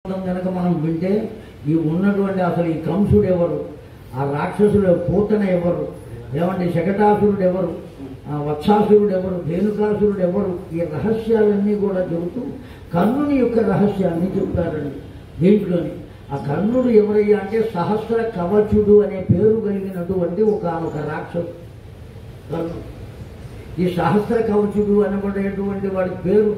కనుక మనం వింటే ఈ ఉన్నటువంటి అసలు ఈ కంసుడు ఎవరు, ఆ రాక్షసుడు పూతన ఎవరు, ఏమంటే శకటాసురుడు ఎవరు, వత్సాసురుడు ఎవరు, ధేనుకాసురుడు ఎవరు, ఈ రహస్యాలన్నీ కూడా చెబుతూ కర్ణుని యొక్క రహస్యాన్ని చెప్తారండి దీంట్లోని. ఆ కర్ణుడు ఎవరయ్యా అంటే సహస్ర కవచుడు అనే పేరు కలిగినటువంటి ఒక రాక్షసు కర్ణుడు. ఈ సహస్ర కవచుడు అనబడేటువంటి వాడి పేరు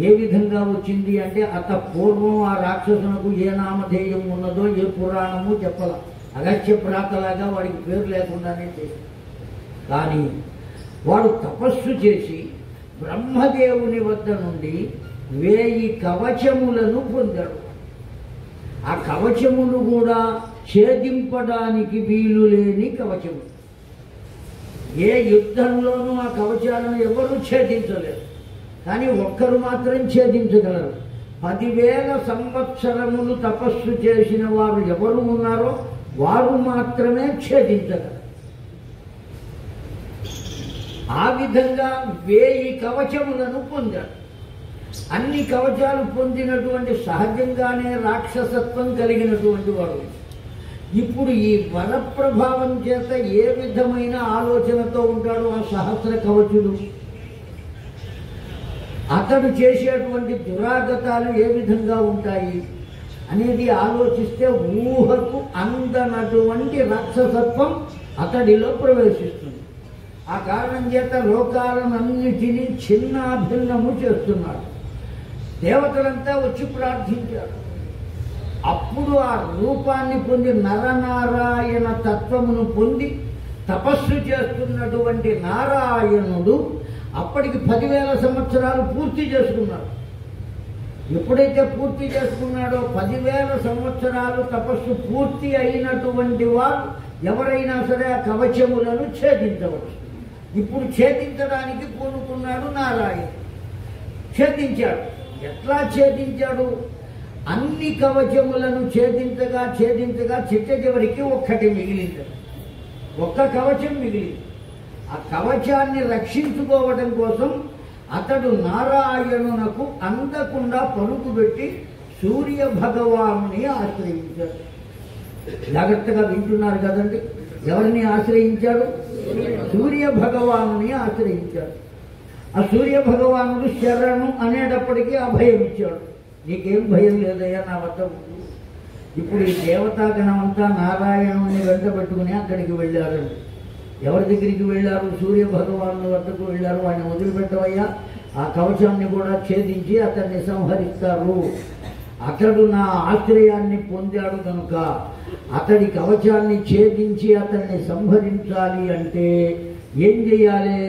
ఏ విధంగా వచ్చింది అంటే అత పూర్వం ఆ రాక్షసునకు ఏ నామధేయం ఉన్నదో ఏ పురాణము చెప్పాల, అగత్య ప్రాతలాగా వాడికి పేరు లేకుండానే చేసి. కానీ వాడు తపస్సు చేసి బ్రహ్మదేవుని వద్ద నుండి 1000 కవచములను పొందాడు. ఆ కవచములు కూడా ఛేదింపడానికి వీలు లేని కవచములు. ఏ యుద్ధంలోనూ ఆ కవచాలను ఎవరూ ఛేదించలేరు, కానీ ఒక్కరు మాత్రం ఛేదించగలరు. 10,000 సంవత్సరములు తపస్సు చేసిన వారు ఎవరు ఉన్నారో వారు మాత్రమే ఛేదించగలరు. ఆ విధంగా 1000 కవచములను పొందాడు. అన్ని కవచాలు పొందినటువంటి సహజంగానే రాక్షసత్వం కలిగినటువంటి వాడు ఇప్పుడు ఈ వరప్రభావం చేత ఏ విధమైన ఆలోచనతో ఉంటాడు ఆ సహస్ర కవచుడు, అతడు చేసేటువంటి దురాగతాలు ఏ విధంగా ఉంటాయి అనేది ఆలోచిస్తే ఊహకు అందనటువంటి రాక్షసత్వం అతడిలో ప్రవేశిస్తుంది. ఆ కారణం చేత లోకాలన్నిటినీ చిన్నాభిన్నము చేస్తున్నాడు. దేవతలంతా వచ్చి ప్రార్థించారు. అప్పుడు ఆ రూపాన్ని పొంది నరనారాయణ తత్వమును పొంది తపస్సు చేస్తున్నటువంటి నారాయణుడు అప్పటికి 10,000 సంవత్సరాలు పూర్తి చేసుకున్నాడు. ఎప్పుడైతే పూర్తి చేసుకున్నాడో 10,000 సంవత్సరాలు తపస్సు పూర్తి అయినటువంటి వారు ఎవరైనా సరే ఆ కవచములను ఛేదించవచ్చు. ఇప్పుడు ఛేదించడానికి పూనుకున్నాడు నారాయణ. ఛేదించాడు. ఎట్లా ఛేదించాడు? అన్ని కవచములను ఛేదించగా చిట్ట చివరికి ఒక్కటి మిగిలింది. ఒక్క కవచం మిగిలింది. ఆ కవచాన్ని రక్షించుకోవడం కోసం అతడు నారాయణునకు అందకుండా పరుగు పెట్టి సూర్య భగవానుని ఆశ్రయించాడు. జాగ్రత్తగా వింటున్నారు కదండి. ఎవరిని ఆశ్రయించాడు? సూర్య భగవానుని ఆశ్రయించాడు. ఆ సూర్య భగవానుడు శరణు అనేటప్పటికీ అభయం ఇచ్చాడు. నీకేం భయం లేదయ్యా, నా వద్ద ఉండు. ఇప్పుడు ఈ దేవతాగణం అంతా నారాయణుని వెంట పెట్టుకుని అక్కడికి వెళ్ళారండి. ఎవరి దగ్గరికి వెళ్ళారు? సూర్య భగవాను వద్దకు వెళ్ళారు. వాడిని వదిలిపెట్టవయ్యా, ఆ కవచాన్ని కూడా ఛేదించి అతన్ని సంహరిస్తారు. అతడు నా ఆశ్రయాన్ని పొందాడు కనుక అతడి కవచాన్ని ఛేదించి అతన్ని సంహరించాలి అంటే ఏం చేయాలి?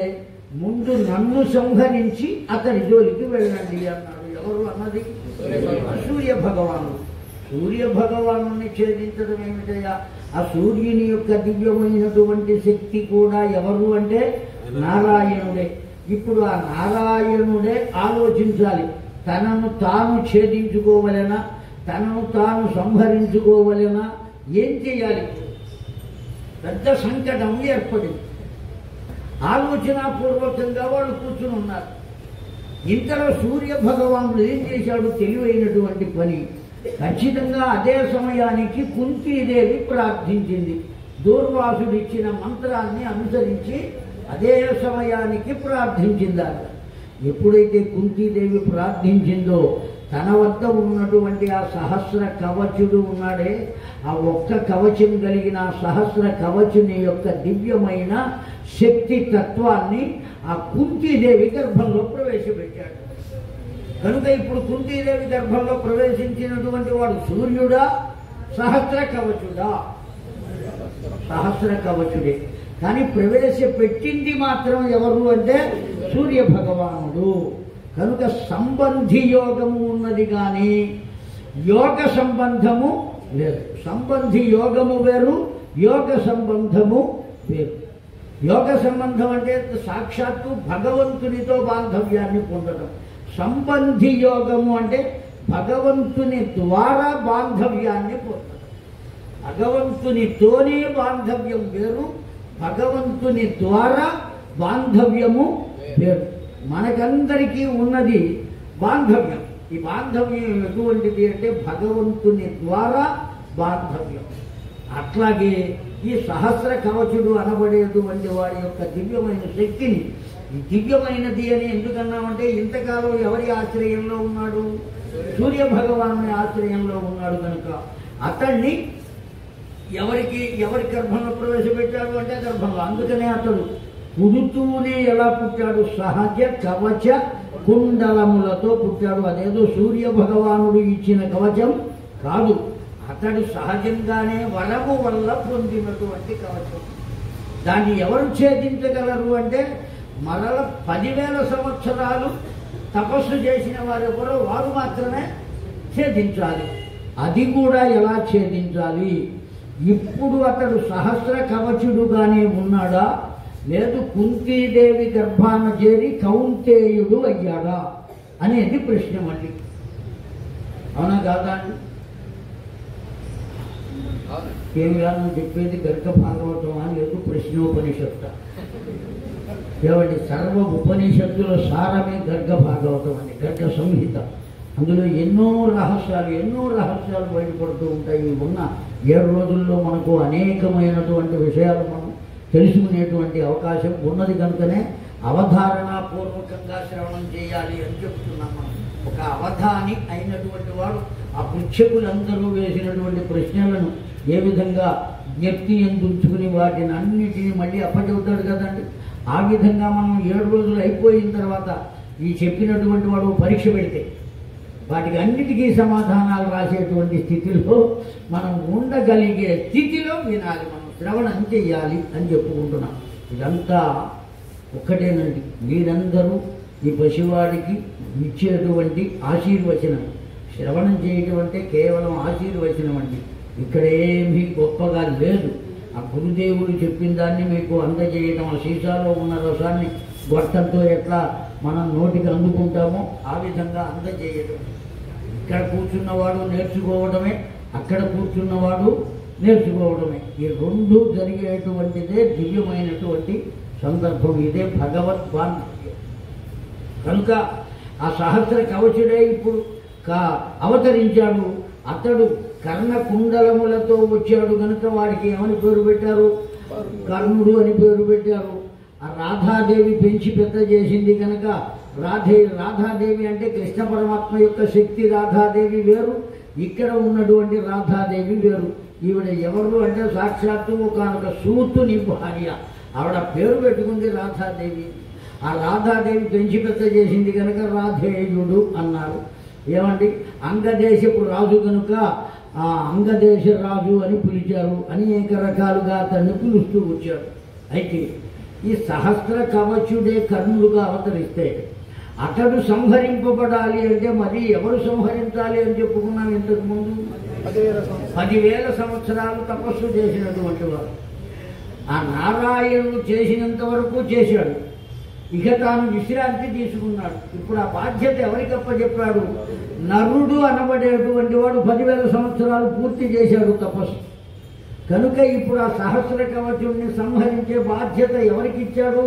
ముందు నన్ను సంహరించి అతడి జోలికి వెళ్ళండి అన్నాడు. ఎవరు అన్నది? సూర్య భగవాను. సూర్య భగవాను ఛేదించడం ఏమిటయ్యా? ఆ సూర్యుని యొక్క దివ్యమైనటువంటి శక్తి కూడా ఎవరు అంటే నారాయణుడే. ఇప్పుడు ఆ నారాయణుడే ఆలోచించాలి. తనను తాను ఛేదించుకోవలెనా, తనను తాను సంహరించుకోవలెనా, ఏం చేయాలి? పెద్ద సంకటం ఏర్పడింది. ఆలోచనాపూర్వకంగా వాళ్ళు కూర్చుని ఉన్నారు. ఇంతలో సూర్య భగవానుడు ఏం చేశాడు? తెలివైనటువంటి పని. ఖచ్చితంగా అదే సమయానికి కుంతీదేవి ప్రార్థించింది. దూర్వాసుడు ఇచ్చిన మంత్రాన్ని అనుసరించి అదే సమయానికి ప్రార్థించింది. ఎప్పుడైతే కుంతీదేవి ప్రార్థించిందో తన వద్ద ఉన్నటువంటి ఆ సహస్ర కవచుడు ఉన్నాడే, ఆ ఒక్క కవచం కలిగిన ఆ సహస్ర కవచుని యొక్క దివ్యమైన శక్తి తత్వాన్ని ఆ కుంతీదేవి గర్భంలో ప్రవేశపెట్టాడు. కనుక ఇప్పుడు కుంతీదేవి గర్భంలో ప్రవేశించినటువంటి వాడు సూర్యుడా, సహస్ర కవచుడా? సహస్ర కవచుడే. కానీ ప్రవేశపెట్టింది మాత్రం ఎవరు అంటే సూర్య భగవానుడు. కనుక సంబంధి యోగము ఉన్నది కానీ యోగ సంబంధము లేదు. సంబంధి యోగము వేరు, యోగ సంబంధము వేరు. యోగ సంబంధం అంటే సాక్షాత్తు భగవంతునితో బాంధవ్యాన్ని పొందడం. సంబంధి యోగము అంటే భగవంతుని ద్వారా బాంధవ్యాన్ని పొందడం. భగవంతునితోనే బాంధవ్యం వేరు, భగవంతుని ద్వారా బాంధవ్యము వేరు. మనకందరికీ ఉన్నది బాంధవ్యం. ఈ బాంధవ్యం ఎటువంటిది అంటే భగవంతుని ద్వారా బాంధవ్యం. అట్లాగే ఈ సహస్ర కవచుడు అనబడేటువంటి వాడి యొక్క దివ్యమైన శక్తిని, ఈ దివ్యమైనది అని ఎందుకన్నామంటే ఇంతకాలం ఎవరి ఆశ్రయంలో ఉన్నాడు? సూర్య భగవానుని ఆశ్రయంలో ఉన్నాడు కనుక అతన్ని ఎవరి గర్భంలో ప్రవేశపెట్టాడు అంటే గర్భంలో. అందుకనే అతడు పుడుతూనే ఎలా పుట్టాడు? సహజ కవచ కుండలములతో పుట్టాడు. అదేదో సూర్య భగవానుడు ఇచ్చిన కవచం కాదు, అతడు సహజంగానే వరము వల్ల పొందినటువంటి కవచం. దాన్ని ఎవరు ఛేదించగలరు అంటే మరల 10,000 సంవత్సరాలు తపస్సు చేసిన వారెవరో వారు మాత్రమే ఛేదించాలి. అది కూడా ఎలా ఛేదించాలి? ఇప్పుడు అతడు సహస్ర కవచుడుగానే ఉన్నాడా, లేదు కుంతీదేవి గర్భాన చేరి కౌంతేయుడు అయ్యాడా అనేది ప్రశ్న. మళ్ళీ అవునా కాదా అండి? ఏమి కాదు చెప్పేది గర్గ భాగవతం అని లేదు, ప్రశ్నోపనిషత్తు. ఏమండి, సర్వ ఉపనిషత్తుల సారమే గర్గ భాగవతం అని, గర్గ సంహిత. అందులో ఎన్నో రహస్యాలు బయటపడుతూ ఉంటాయి. ఉన్న 7 రోజుల్లో మనకు అనేకమైనటువంటి విషయాలు మనం తెలుసుకునేటువంటి అవకాశం ఉన్నది కనుకనే అవధారణాపూర్వకంగా శ్రవణం చేయాలి అని చెప్తున్నాం మనం. ఒక అవధాని అయినటువంటి వాడు ఆ పృచ్ఛకులందరూ వేసినటువంటి ప్రశ్నలను ఏ విధంగా జ్ఞప్తి ఎందుకుని వాటిని అన్నిటినీ మళ్ళీ అప్పచెబుతాడు కదండి. ఆ విధంగా మనం 7 రోజులు అయిపోయిన తర్వాత ఈ చెప్పినటువంటి వాడు పరీక్ష పెడితే వాటికి అన్నిటికీ సమాధానాలు రాసేటువంటి స్థితిలో మనం ఉండగలిగే స్థితిలో వినాలి, మనం శ్రవణం చెయ్యాలి అని చెప్పుకుంటున్నాం. ఇదంతా ఒక్కటేనండి. మీరందరూ ఈ పసివాడికి ఇచ్చేటువంటి ఆశీర్వచనం, శ్రవణం చేయటం అంటే కేవలం ఆశీర్వచనం అండి. ఇక్కడేమీ గొప్పగా లేదు. ఆ గురుదేవుడు చెప్పిన దాన్ని మీకు అందజేయడం, ఆ సీసాలో ఉన్న రసాన్ని గొట్టంతో ఎట్లా మనం నోటికి అందుకుంటామో ఆ విధంగా అందజేయడం. ఇక్కడ కూర్చున్నవాడు నేర్చుకోవడమే, అక్కడ కూర్చున్నవాడు నేర్చుకోవడమే. ఈ రెండు జరిగేటువంటిదే దివ్యమైనటువంటి సందర్భం. ఇదే భగవద్బాంధవ్యం. కనుక ఆ సహస్ర కవచుడే ఇప్పుడు అవతరించాడు. అతడు కర్ణ కుండలములతో వచ్చాడు కనుక వాడికి ఏమని పేరు పెట్టారు? కర్ణుడు అని పేరు పెట్టారు. ఆ రాధాదేవి పెంచి పెద్ద చేసింది కనుక రాధాదేవి అంటే కృష్ణ పరమాత్మ యొక్క శక్తి రాధాదేవి వేరు, ఇక్కడ ఉన్నటువంటి రాధాదేవి వేరు. ఈవిడ ఎవరు అంటే సాక్షాత్తు ఒక సూతుని భార్య. ఆవిడ పేరు పెట్టుకుంది రాధాదేవి. ఆ రాధాదేవి పెంచి పెద్ద చేసింది కనుక రాధేయుడు అన్నారు. ఏమండి, అంగదేశపు రాజు కనుక ఆ అంగదేశ రాజు అని పిలిచారు. అనేక రకాలుగా అతన్ని పిలుస్తూ వచ్చారు. అయితే ఈ సహస్ర కవచుడే కర్ణుడుగా అవతరిస్తే అతడు సంహరింపబడాలి అంటే మరి ఎవరు సంహరించాలి అని చెప్పుకున్నాం ఇంతకుముందు. 10,000 సంవత్సరాలు తపస్సు చేసినటువంటి వారు. ఆ నారాయణుడు చేసినంత వరకు చేశాడు, ఇక తాను విశ్రాంతి తీసుకున్నాడు. ఇప్పుడు ఆ బాధ్యత ఎవరికప్ప చెప్పాడు? నరుడు అనబడేటువంటి వాడు 10,000 సంవత్సరాలు పూర్తి చేశాడు తపస్సు కనుక ఇప్పుడు ఆ సహస్ర కవచుడిని సంహరించే బాధ్యత ఎవరికి ఇచ్చాడు?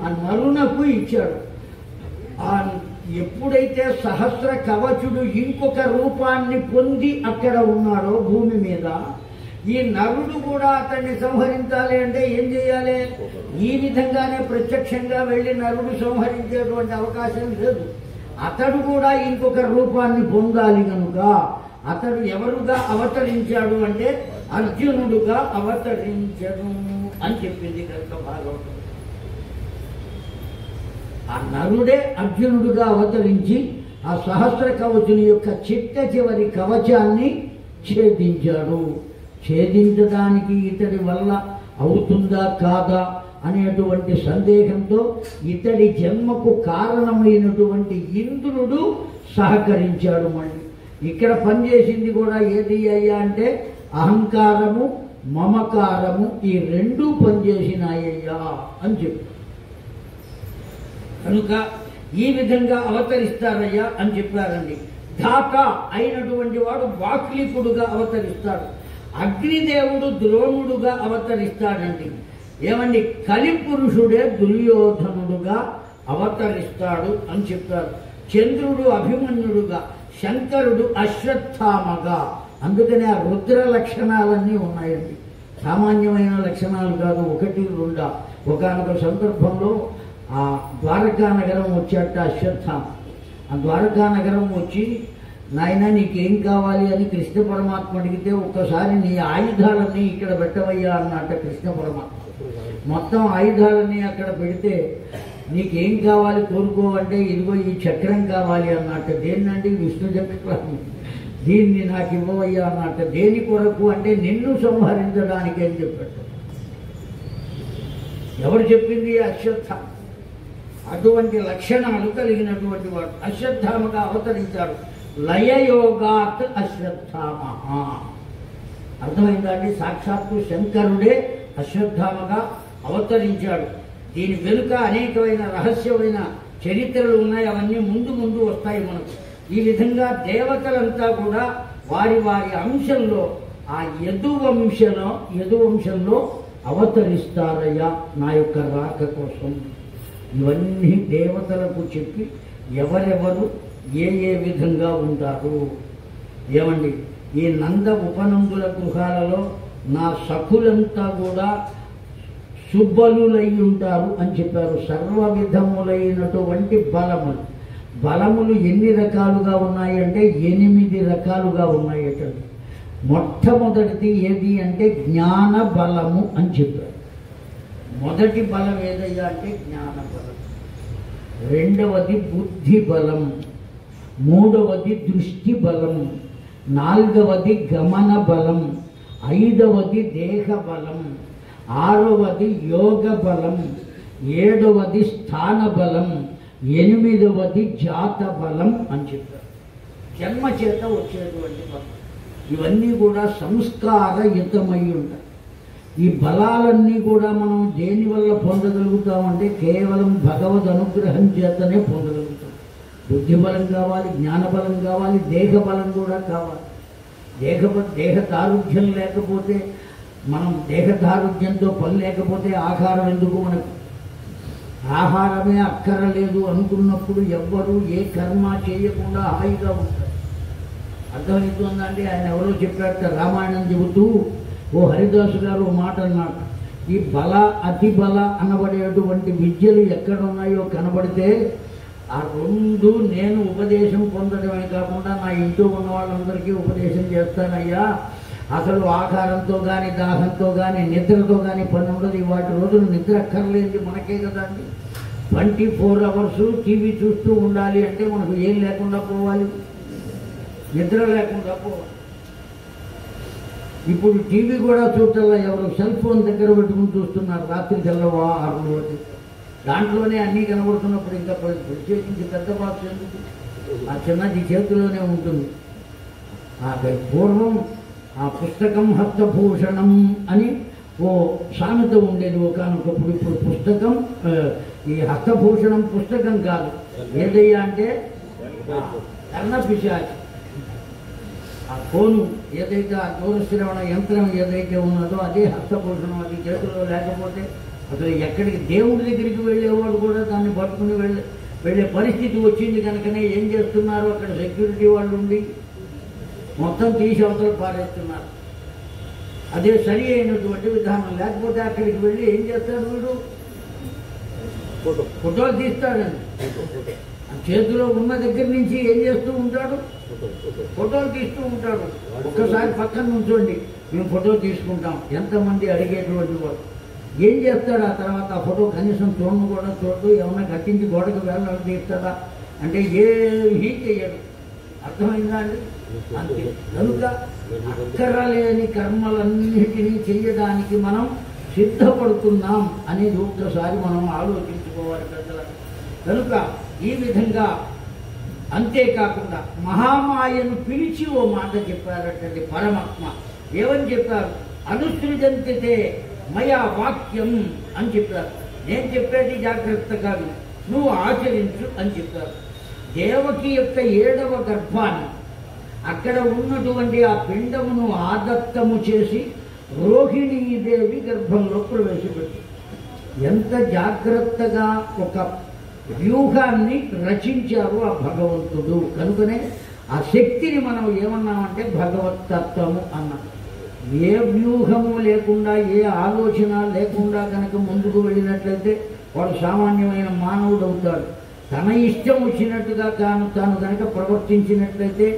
ఆ నరునకు ఇచ్చాడు. ఎప్పుడైతే సహస్ర కవచుడు ఇంకొక రూపాన్ని పొంది అక్కడ ఉన్నాడో భూమి మీద, ఈ నరుడు కూడా అతన్ని సంహరించాలి అంటే ఏం చేయాలి? ఈ విధంగానే ప్రత్యక్షంగా వెళ్ళి నరుడు సంహరించేటువంటి అవకాశం లేదు. అతడు కూడా ఇంకొక రూపాన్ని పొందాలి కనుక అతడు ఎవరుగా అవతరించాడు అంటే అర్జునుడుగా అవతరించను అని చెప్పింది కనుక భాగవతం. ఆ నరుడే అర్జునుడుగా అవతరించి ఆ సహస్ర కవచుని యొక్క చిట్ట చివరి కవచాన్ని ఛేదించాడు. ఛేదించడానికి ఇతడి వల్ల అవుతుందా కాదా అనేటువంటి సందేహంతో ఇతడి జన్మకు కారణమైనటువంటి ఇంద్రుడు సహకరించాడు. మళ్ళీ ఇక్కడ పనిచేసింది కూడా ఏది అయ్యా అంటే అహంకారము, మమకారము, ఈ రెండూ పనిచేసినాయ్యా అని చెప్పి కనుక ఈ విధంగా అవతరిస్తారయ్యా అని చెప్పారండి. ధాత అయినటువంటి వాడు వాక్లికుడుగా అవతరిస్తాడు. అగ్నిదేవుడు ద్రోణుడుగా అవతరిస్తాడండి. ఏమండి, కలిపురుషుడే దుర్యోధనుడుగా అవతరిస్తాడు అని చెప్పారు. చంద్రుడు అభిమన్యుడుగా, శంకరుడు అశ్వత్థామగా. అందుకనే ఆ రుద్ర లక్షణాలన్నీ ఉన్నాయండి. సామాన్యమైన లక్షణాలు కాదు, ఒకటి రెండా. ఒకానొక సందర్భంలో ఆ ద్వారకా నగరం వచ్చాట అశ్వత్థామ. ఆ ద్వారకా నగరం వచ్చి, నాయన నీకేం కావాలి అని కృష్ణ పరమాత్మ అడిగితే, ఒక్కసారి నీ ఆయుధాలన్నీ ఇక్కడ పెట్టవయ్యా అన్నట్ట కృష్ణ పరమాత్మ. మొత్తం ఆయుధాలన్నీ అక్కడ పెడితే, నీకేం కావాలి కోరుకో అంటే, ఇదిగో ఈ చక్రం కావాలి అన్నట్ట. దేన్నండి? విష్ణు చక్రం. దీన్ని నాకు ఇవ్వవయ్యా అన్నట్ట. దేని కొరకు అంటే, నిన్ను సంహరించడానికి అని చెప్పాడు. ఎవరు చెప్పింది? అశ్వత్థామ. అటువంటి లక్షణాలు కలిగినటువంటి వాడు అశ్వత్థామగా అవతరించాడు. లయయోగాత్ అశ్వత్థామ. అర్థమైందా అండి? సాక్షాత్తు శంకరుడే అశ్వత్థామగా అవతరించాడు. దీని వెనుక అనేకమైన రహస్యమైన చరిత్రలు ఉన్నాయి. అవన్నీ ముందు ముందు వస్తాయి మనకు. ఈ విధంగా దేవతలంతా కూడా వారి వారి అంశంలో ఆ యదువంశంలో అవతరిస్తారయ్యా నా యొక్క రాక కోసం. ఇవన్నీ దేవతలకు చెప్పి ఎవరెవరు ఏ ఏ విధంగా ఉంటారు. ఏమండి, ఈ నంద ఉపనందుల గృహాలలో నా సఖులంతా కూడా సుబ్బలులై ఉంటారు అని చెప్పారు. సర్వ విధములైనటువంటి బలములు ఎన్ని రకాలుగా ఉన్నాయి అంటే 8 రకాలుగా ఉన్నాయి. మొట్టమొదటిది ఏది అంటే జ్ఞాన బలము అని చెప్పారు. మొదటి బలం ఏదయ్యా అంటే జ్ఞాన బలం. రెండవది బుద్ధి బలం. మూడవది దృష్టి బలం. నాలుగవది గమన బలం. ఐదవది దేహ బలం. ఆరవది యోగ బలం. ఏడవది స్థాన బలం. ఎనిమిదవది జాత బలం అని చెప్పారు. జన్మ చేత వచ్చేటువంటి బలం. ఇవన్నీ కూడా సంస్కారయుతమై ఉంటాయి. ఈ బలాలన్నీ కూడా మనం దేనివల్ల పొందగలుగుతామంటే కేవలం భగవద్ అనుగ్రహం చేతనే పొందగలుగుతాం. బుద్ధి బలం కావాలి, జ్ఞానబలం కావాలి, దేహ బలం కూడా కావాలి. దేహ దారుఢ్యం లేకపోతే, మనం దేహ దారుఢ్యంతో పని లేకపోతే ఆహారం ఎందుకు మనకు? ఆహారమే అక్కరలేదు అనుకున్నప్పుడు ఎవ్వరూ ఏ కర్మ చేయకుండా హాయిగా ఉంటారు. అర్థమవుతుందండి? ఆయన ఎవరో చెప్పారట రామాయణం చెబుతూ, ఓ హరిదాసు గారు ఓ మాట అన్నాడు. ఈ బల అతి బల అనబడేటువంటి విద్యలు ఎక్కడున్నాయో కనబడితే ఆ రెండు నేను ఉపదేశం పొందడమే కాకుండా నా ఇంట్లో ఉన్న వాళ్ళందరికీ ఉపదేశం చేస్తానయ్యా. అసలు ఆహారంతో కానీ, దాహంతో కానీ, నిద్రతో కానీ పని ఉండదు. వాటి రోజులు నిద్ర అక్కర్లేదు మనకే కదండి. 24 hours టీవీ చూస్తూ ఉండాలి అంటే మనకు ఏం లేకుండా పోవాలి? నిద్ర లేకుండా పోవాలి. ఇప్పుడు టీవీ కూడా చూడాల, ఎవరు సెల్ ఫోన్ దగ్గర పెట్టుకుని చూస్తున్నారు. రాత్రి తెల్లవారు దాంట్లోనే అన్నీ కనబడుతున్నప్పుడు ఇంకా ప్రత్యేకించి పెద్ద బాక్స్ ఎందుకు? ఆ చిన్నది చేతిలోనే ఉంటుంది. పూర్వం ఆ పుస్తకం హస్తభూషణం అని ఓ సామెత ఉండేది ఒకనొకప్పుడు. ఇప్పుడు పుస్తకం, ఈ హస్తభూషణం పుస్తకం కాదు, ఏదయ్యా అంటే కర్ణపిశాచి. ఆ ఫోను ఏదైతే, ఆ దూరశ్రవణ యంత్రం ఏదైతే ఉన్నదో అదే హస్తభూషణం. అది చేతిలో లేకపోతే అసలు ఎక్కడికి దేవుడి దగ్గరికి వెళ్ళేవాడు కూడా దాన్ని పట్టుకుని వెళ్ళే పరిస్థితి వచ్చింది. కనుకనే ఏం చేస్తున్నారు, అక్కడ సెక్యూరిటీ వాళ్ళు ఉండి మొత్తం తీసి అవతల పారేస్తున్నారు. అదే సరి అయినటువంటి విధానం. లేకపోతే అక్కడికి వెళ్ళి ఏం చేస్తాడు వీడు? ఫోటోలు తీస్తాడండి. చేతిలో ఉన్న దగ్గర నుంచి ఏం చేస్తూ ఉంటాడు? ఫోటోలు తీస్తూ ఉంటాడు. ఒక్కసారి పక్కన నుంచోండి, మేము ఫోటో తీసుకుంటాం. ఎంతమంది అడిగేటువంటి వాడు ఏం చేస్తాడు? ఆ తర్వాత ఆ ఫోటో కనీసం చూడను కూడా చూడదు. ఏమన్నా కట్టించి గోడకు వేలాడు తీస్తాడా అంటే ఏమీ చేయడు. అర్థమైందా అండి? అంతే. కనుక అక్కరలేని కర్మలన్నిటినీ చేయడానికి మనం సిద్ధపడుతున్నాం అనేది ఒక్కసారి మనం ఆలోచించుకోవాలి పెద్దలు. కనుక ఈ విధంగా, అంతేకాకుండా మహామాయను పిలిచి ఓ మాట చెప్పారటండి పరమాత్మ. ఏమని చెప్పారు? అనుసృజంతే మయా వాక్యం అని చెప్పారు. నేను చెప్పేది జాగ్రత్త కాదు, నువ్వు ఆచరించు అని చెప్పారు. దేవకి యొక్క 7వ గర్భాన్ని, అక్కడ ఉన్నటువంటి ఆ పిండమును ఆదత్తము చేసి రోహిణీదేవి గర్భంలో ప్రవేశపెట్టి ఎంత జాగ్రత్తగా ఒక వ్యూహాన్ని రచించారు ఆ భగవంతుడు. కనుకనే ఆ శక్తిని మనం ఏమన్నామంటే భగవత్తత్వము అన్నాం. ఏ వ్యూహము లేకుండా ఏ ఆలోచన లేకుండా కనుక ముందుకు వెళ్ళినట్లయితే వాడు సామాన్యమైన మానవుడు అవుతాడు. తన ఇష్టం వచ్చినట్టుగా తాను కనుక ప్రవర్తించినట్లయితే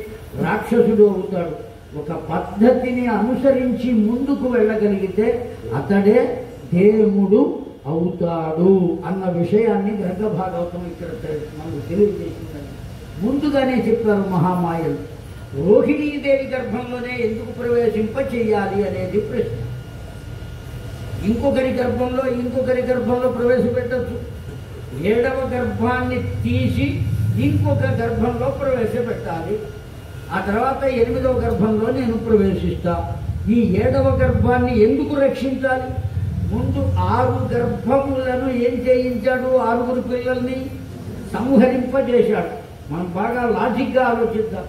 రాక్షసుడు అవుతాడు. ఒక పద్ధతిని అనుసరించి ముందుకు వెళ్ళగలిగితే అతడే దేవుడు అవుతాడు అన్న విషయాన్ని గ్రంథ భాగవతం ఇక్కడ మనకు తెలియజేసిందని ముందుగానే చెప్పారు మహామాయలు. రోహిణీదేవి గర్భంలోనే ఎందుకు ప్రవేశింప చెయ్యాలి అనేది ప్రశ్న. ఇంకొకరి గర్భంలో ప్రవేశపెట్టచ్చు. 7వ గర్భాన్ని తీసి ఇంకొక గర్భంలో ప్రవేశపెట్టాలి. ఆ తర్వాత 8వ గర్భంలో నేను ప్రవేశిస్తా. ఈ 7వ గర్భాన్ని ఎందుకు రక్షించాలి? ముందు 6 గర్భములను ఏం చేయించాడు? 6 పిల్లల్ని సంహరింపజేశాడు. మనం బాగా లాజిక్గా ఆలోచిద్దాం.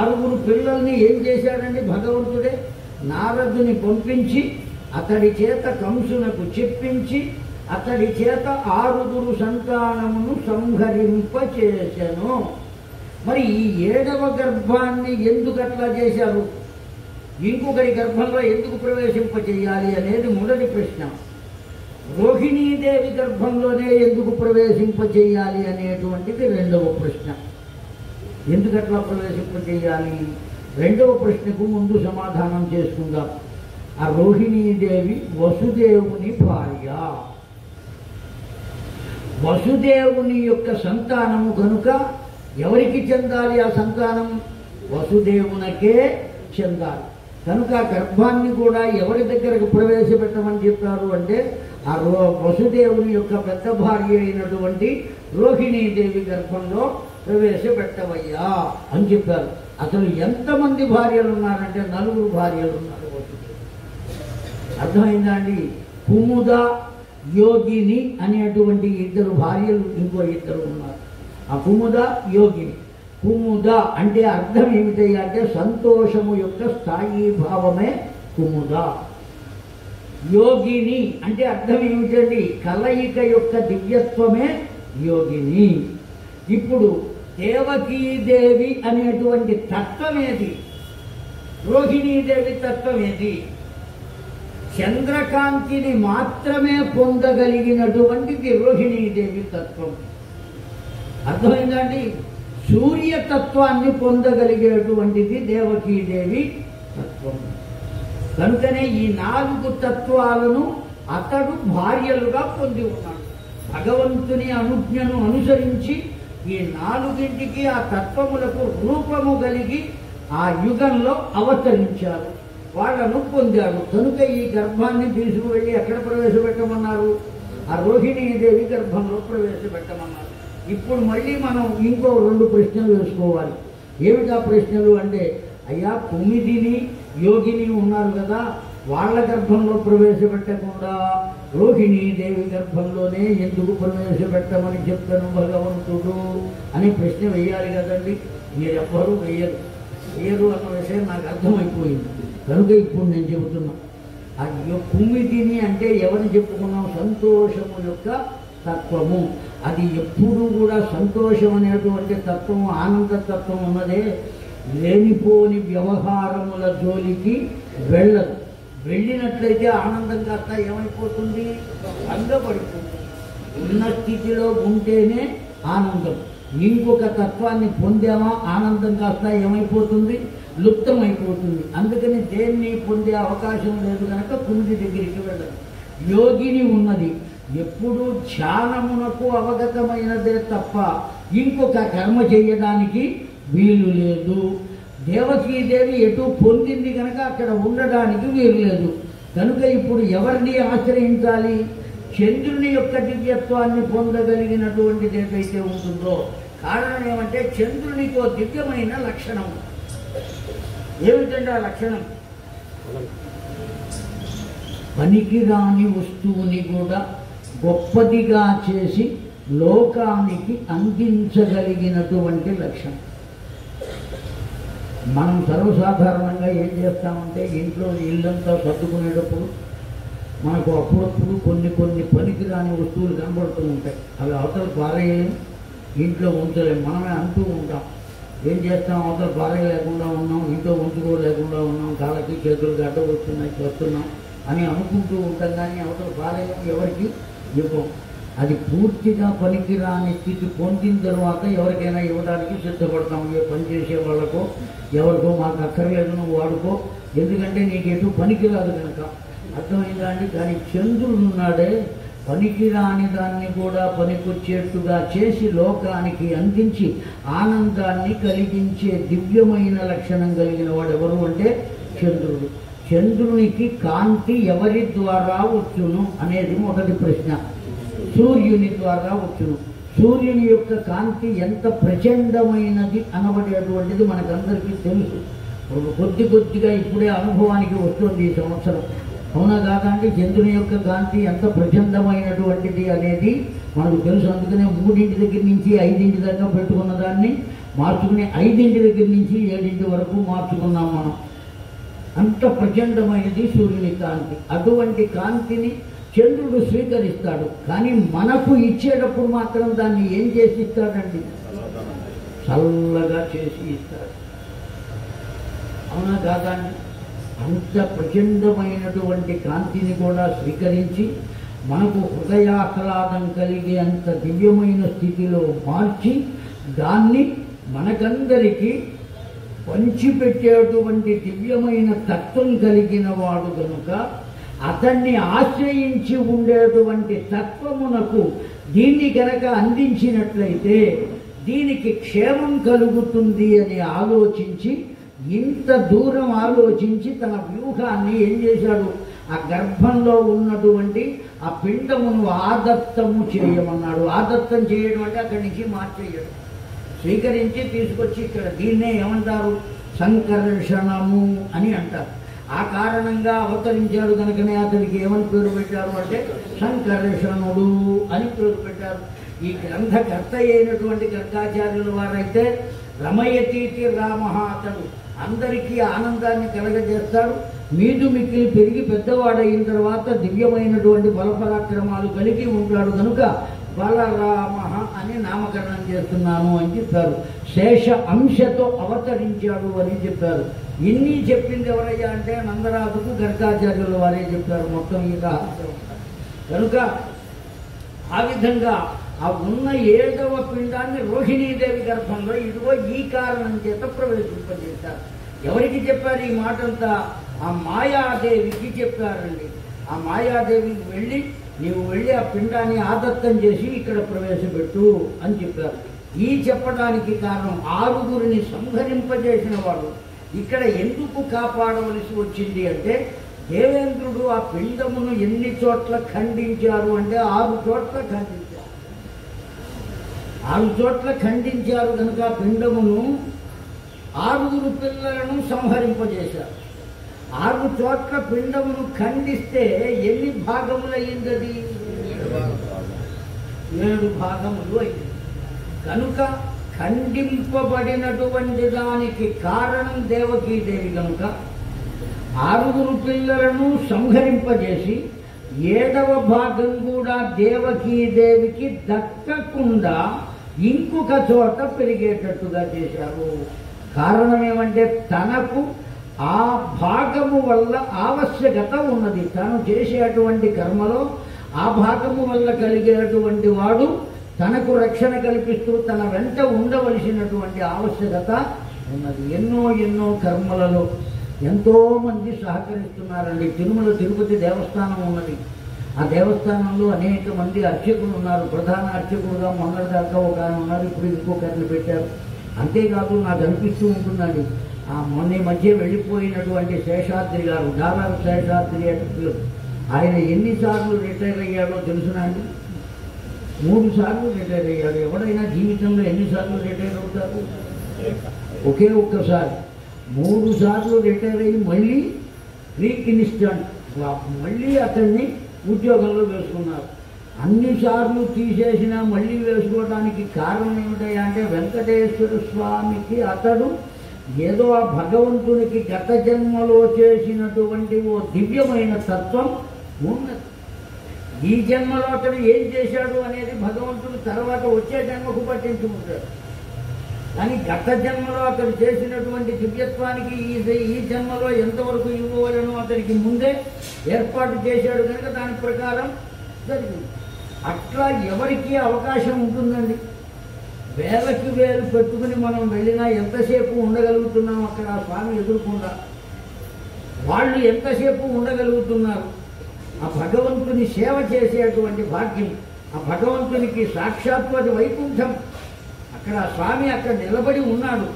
6 పిల్లల్ని ఏం చేశాడండి భగవంతుడే? నారదుని పంపించి అతడి చేత కంసునకు చెప్పించి అతడి చేత 6 సంతానమును సంహరింపచేశాను. మరి ఈ 7వ గర్భాన్ని ఎందుకు అట్లా చేశారు? ఇంకొకరి గర్భంలో ఎందుకు ప్రవేశింపచేయాలి అనేది మొదటి ప్రశ్న. రోహిణీదేవి గర్భంలోనే ఎందుకు ప్రవేశింపచేయాలి అనేటువంటిది రెండవ ప్రశ్న. ఎందుకట్లా ప్రవేశింపచేయాలి? రెండవ ప్రశ్నకు ముందు సమాధానం చేసుకుందాం. ఆ రోహిణీదేవి వసుదేవుని భార్య. వసుదేవుని యొక్క సంతానము కనుక ఎవరికి చెందాలి? ఆ సంతానం వసుదేవునకే చెందాలి. కనుక ఆ గర్భాన్ని కూడా ఎవరి దగ్గరకు ప్రవేశపెట్టమని చెప్పారు అంటే ఆ వసుదేవుని యొక్క పెద్ద భార్య అయినటువంటి రోహిణీదేవి గర్భంలో ప్రవేశపెట్టవయ్యా అని చెప్పారు. అసలు ఎంతమంది భార్యలు ఉన్నారంటే 4 భార్యలు ఉన్నారు వసుదేవుడు. అర్థమైందా అండి? కుముద, యోగిని అనేటువంటి 2 భార్యలు, ఇంకో 2 ఉన్నారు. ఆ కుముద, యోగిని. కుముద అంటే అర్థం ఏమిటయ్యా అంటే సంతోషము యొక్క స్థాయి భావమే కుముద. యోగిని అంటే అర్థం ఏమిటండి? కలయిక యొక్క దివ్యత్వమే యోగిని. ఇప్పుడు దేవకీదేవి అనేటువంటి తత్వం ఏది? రోహిణీదేవి తత్వం ఏది? చంద్రకాంతిని మాత్రమే పొందగలిగినటువంటిది రోహిణీదేవి తత్వం. అర్థమైందండి? సూర్యతత్వాన్ని పొందగలిగేటువంటిది దేవకీదేవి తత్వం. కనుకనే ఈ 4 తత్వాలను అతడు భార్యలుగా పొంది ఉన్నాడు. భగవంతుని అనుజ్ఞను అనుసరించి ఈ 4ంటికి ఆ తత్వములకు రూపము కలిగి ఆ యుగంలో అవతరించారు. వాళ్ళను పొందాడు. కనుక ఈ గర్భాన్ని తీసుకువెళ్ళి ఎక్కడ ప్రవేశపెట్టమన్నారు? ఆ రోహిణీదేవి గర్భంలో ప్రవేశపెట్టమన్నారు. ఇప్పుడు మళ్ళీ మనం ఇంకో 2 ప్రశ్నలు వేసుకోవాలి. ఏమిటా ప్రశ్నలు అంటే, అయ్యా కుమిదిని, యోగిని ఉన్నారు కదా, వాళ్ళ గర్భంలో ప్రవేశపెట్టకుండా రోహిణీదేవి గర్భంలోనే ఎందుకు ప్రవేశపెట్టమని చెప్తాను భగవంతుడు అని ప్రశ్న వేయాలి కదండి. మీరెవ్వరూ వేయరు అన్న విషయం నాకు అర్థమైపోయింది. కనుక ఇప్పుడు నేను చెబుతున్నా. ఆ కుమిదిని అంటే ఎవరిని చెప్పుకున్నాం? సంతోషము యొక్క తత్వము. అది ఎప్పుడూ కూడా సంతోషం అనేటువంటి తత్వము, ఆనందతత్వం ఉన్నదే. లేనిపోని వ్యవహారముల జోలికి వెళ్ళదు. వెళ్ళినట్లయితే ఆనందం కాస్త ఏమైపోతుంది? భంగపడిపోతుంది. ఉన్న స్థితిలో ఉంటేనే ఆనందం. ఇంకొక తత్వాన్ని పొందామా ఆనందం కాస్త ఏమైపోతుంది? లుప్తమైపోతుంది. అందుకని దేన్ని పొందే అవకాశం లేదు కనుక కుమిది దగ్గరికి వెళ్ళదు. యోగిని ఉన్నది. ఎప్పుడూ ధ్యానమునకు అవగతమైనదే తప్ప ఇంకొక కర్మ చేయడానికి వీలు లేదు. దేవకీదేవి ఎటు పొందింది కనుక అక్కడ ఉండడానికి వీలు లేదు. కనుక ఇప్పుడు ఎవరిని ఆశ్రయించాలి? చంద్రుని యొక్క దివ్యత్వాన్ని పొందగలిగినటువంటిది ఏదైతే ఉంటుందో. కారణం ఏమంటే చంద్రునికి ఒక దివ్యమైన లక్షణం. ఏమిటంటే ఆ లక్షణం? పనికిరాని వస్తువుని కూడా గొప్పదిగా చేసి లోకానికి అందించగలిగినటువంటి లక్షణం. మనం సర్వసాధారణంగా ఏం చేస్తామంటే ఇంట్లో ఇల్లంతా సర్దుకునేటప్పుడు మనకు అప్పుడప్పుడు కొన్ని కొన్ని పనికిరాని వస్తువులు కనబడుతూ ఉంటాయి. అవి అవతల పారేయలేం, ఇంట్లో ఉంచలేం. మనమే అంటూ ఉంటాం, ఏం చేస్తాం, అవతల పారేయలేకుండా ఉన్నాం, ఇంట్లో ఉంచుకోలేకుండా ఉన్నాం, కాళ్ళకి చేతులు గడ్డ వస్తున్నాం అని అనుకుంటూ ఉంటాం. కానీ అవతల పారేయం, ఎవరికి ఇవ్వం. అది పూర్తిగా పనికిరాని స్థితి పొందిన తర్వాత ఎవరికైనా ఇవ్వడానికి సిద్ధపడతాం. ఏ పని చేసే వాళ్ళకో ఎవరికో మాకు అక్కర్లేదు, నువ్వు వాడుకో, ఎందుకంటే నీకు ఎటు పనికిరాదు కనుక. అర్థమైందా అండి? కానీ చంద్రుడు ఉన్నాడే, పనికిరాని దాన్ని కూడా పనికొచ్చేట్టుగా చేసి లోకానికి అందించి ఆనందాన్ని కలిగించే దివ్యమైన లక్షణం కలిగిన వాడు ఎవరు అంటే చంద్రుడు. చంద్రునికి కాంతి ఎవరి ద్వారా వచ్చును అనేది మొదటి ప్రశ్న. సూర్యుని ద్వారా వచ్చును. సూర్యుని యొక్క కాంతి ఎంత ప్రచండమైనది అనబడేటువంటిది మనకందరికీ తెలుసు. కొద్ది కొద్దిగా ఇప్పుడే అనుభవానికి వస్తుంది ఈ సంవత్సరం. అవునా కాదా అండి? చంద్రుని యొక్క కాంతి ఎంత ప్రచండమైనటువంటిది అనేది మనకు తెలుసు. అందుకనే 3 దగ్గర నుంచి 5 దాకా పెట్టుకున్న దాన్ని మార్చుకుని 5 దగ్గర నుంచి 7 వరకు మార్చుకున్నాం మనం. అంత ప్రచండమైనది సూర్యుని కాంతి. అటువంటి కాంతిని చంద్రుడు స్వీకరిస్తాడు. కానీ మనకు ఇచ్చేటప్పుడు మాత్రం దాన్ని ఏం చేసి ఇస్తాడండి? చల్లగా చేసి ఇస్తాడు. అవునా కాదా అండి? అంత ప్రచండమైనటువంటి కాంతిని కూడా స్వీకరించి మనకు హృదయాహ్లాదం కలిగే అంత దివ్యమైన స్థితిలో మార్చి దాన్ని మనకందరికీ పంచిపెట్టేటువంటి దివ్యమైన తత్వం కలిగిన వాడు కనుక అతన్ని ఆశ్రయించి ఉండేటువంటి తత్వమునకు దీన్ని కనుక అందించినట్లయితే దీనికి క్షేమం కలుగుతుంది అని ఆలోచించి, ఇంత దూరం ఆలోచించి తన వ్యూహాన్ని ఏం చేశాడు? ఆ గర్భంలో ఉన్నటువంటి ఆ పిండమును ఆదత్తము చేయమన్నాడు. ఆదత్తం చేయడం అంటే అక్కడి నుంచి మార్చేయడం, స్వీకరించి తీసుకొచ్చి ఇక్కడ దీన్నే ఏమంటారు? సంకర్షణము అని అంటారు. ఆ కారణంగా అవతరించాడు కనుకనే అతనికి ఏమని పేరు పెట్టారు అంటే సంకర్షణుడు అని పేరు పెట్టారు. ఈ గ్రంథకర్త అయినటువంటి గర్గాచార్యుల వారైతే రమయతీతి రామ, అతడు అందరికీ ఆనందాన్ని కలగజేస్తాడు. మీదు మిక్కిలి పెరిగి పెద్దవాడైన తర్వాత దివ్యమైనటువంటి బలపరాక్రమాలు కలిగి ఉంటాడు కనుక బలరామ అని నామకరణం చేస్తున్నాను అని చెప్పారు. శేష అంశతో అవతరించాడు అని చెప్పారు. ఇన్ని చెప్పింది ఎవరయ్యా అంటే నందరాజుకు గర్గాచార్యుల వారే చెప్పారు మొత్తం ఈ రహస్యం. కనుక ఆ విధంగా ఆ ఉన్న 7వ పిండాన్ని రోహిణీదేవి గర్భంలో ఇదిగో ఈ కారణం చేత ప్రవేశింపజేశారు. ఎవరికి చెప్పారు ఈ మాటంతా? ఆ మాయాదేవికి చెప్పారండి. ఆ మాయాదేవికి వెళ్ళి నీవు వెళ్ళి ఆ పిండాన్ని ఆదత్తం చేసి ఇక్కడ ప్రవేశపెట్టు అని చెప్పారు. ఈ చెప్పడానికి కారణం 6గురిని సంహరింపజేసిన వాడు ఇక్కడ ఎందుకు కాపాడవలసి వచ్చింది అంటే, దేవేంద్రుడు ఆ పిండమును ఎన్ని చోట్ల ఖండించారు అంటే 6 చోట్ల ఖండించారు. 6 చోట్ల ఖండించారు కనుక పిండమును 6 పిల్లలను సంహరింపజేశారు. 6 చోట్ల పిండమును ఖండిస్తే ఎన్ని భాగములయ్యిందది? 7 భాగములు అయింది. కనుక ఖండింపబడినటువంటి దానికి కారణం దేవకీదేవి కనుక 6 పిల్లలను సంహరింపజేసి 7వ భాగం కూడా దేవకీదేవికి దక్కకుండా ఇంకొక చోట పెరిగేటట్టుగా చేశారు. కారణం ఏమంటే తనకు ఆ భాగము వల్ల ఆవశ్యకత ఉన్నది. తను చేసేటువంటి కర్మలో ఆ భాగము వల్ల కలిగేటువంటి వాడు తనకు రక్షణ కల్పిస్తూ తన వెంట ఉండవలసినటువంటి ఆవశ్యకత ఉన్నది. ఎన్నో ఎన్నో కర్మలలో ఎంతోమంది సహకరిస్తున్నారండి. తిరుమల తిరుపతి దేవస్థానం ఉన్నది. ఆ దేవస్థానంలో అనేక మంది అర్చకులు ఉన్నారు. ప్రధాన అర్చకులుగా మొన్నటిదాకా ఒక ఆయన ఉన్నారు, ఇప్పుడు ఇంకొకరిని పెట్టారు. అంతేకాదు నాకు అనిపిస్తూ ఉంటుందండి, ఆ మొన్న మధ్య వెళ్ళిపోయినటువంటి శేషాద్రి గారు, డాలర్ శేషాద్రి అంటే ఆయన ఎన్నిసార్లు రిటైర్ అయ్యాడో తెలుసునండి? 3 సార్లు రిటైర్ అయ్యాడు. ఎవడైనా జీవితంలో ఎన్నిసార్లు రిటైర్ అవుతారు? ఒకే ఒక్కసారి. 3 సార్లు రిటైర్ అయ్యి మళ్ళీ రీఇన్స్టెంట్ మళ్ళీ అతన్ని ఉద్యోగంలో వేసుకున్నారు. అన్నిసార్లు తీసేసినా మళ్ళీ వేసుకోవడానికి కారణం ఏమిటంటే అంటే వెంకటేశ్వర స్వామికి అతడు ఏదో ఆ భగవంతునికి గత జన్మలో చేసినటువంటి ఓ దివ్యమైన తత్వం ఉన్నది. ఈ జన్మలో అతను ఏం చేశాడు అనేది భగవంతుడు తర్వాత వచ్చే జన్మకు పట్టించుకుంటాడు. కానీ గత జన్మలో అతను చేసినటువంటి దివ్యత్వానికి ఈ జన్మలో ఎంతవరకు ఇవ్వవలను అతనికి ముందే ఏర్పాటు చేశాడు కనుక దాని ప్రకారం జరిగింది. అట్లా ఎవరికి అవకాశం ఉంటుందండి? వేలకి వేలు పెట్టుకుని మనం వెళ్ళినా ఎంతసేపు ఉండగలుగుతున్నాం అక్కడ ఆ స్వామి ఎదుర్కొండా? వాళ్ళు ఎంతసేపు ఉండగలుగుతున్నారు? ఆ భగవంతుని సేవ చేసేటువంటి భాగ్యం, ఆ భగవంతునికి సాక్షాత్తు అది వైకుంఠం. అక్కడ ఆ స్వామి అక్కడ నిలబడి ఉన్నాడు,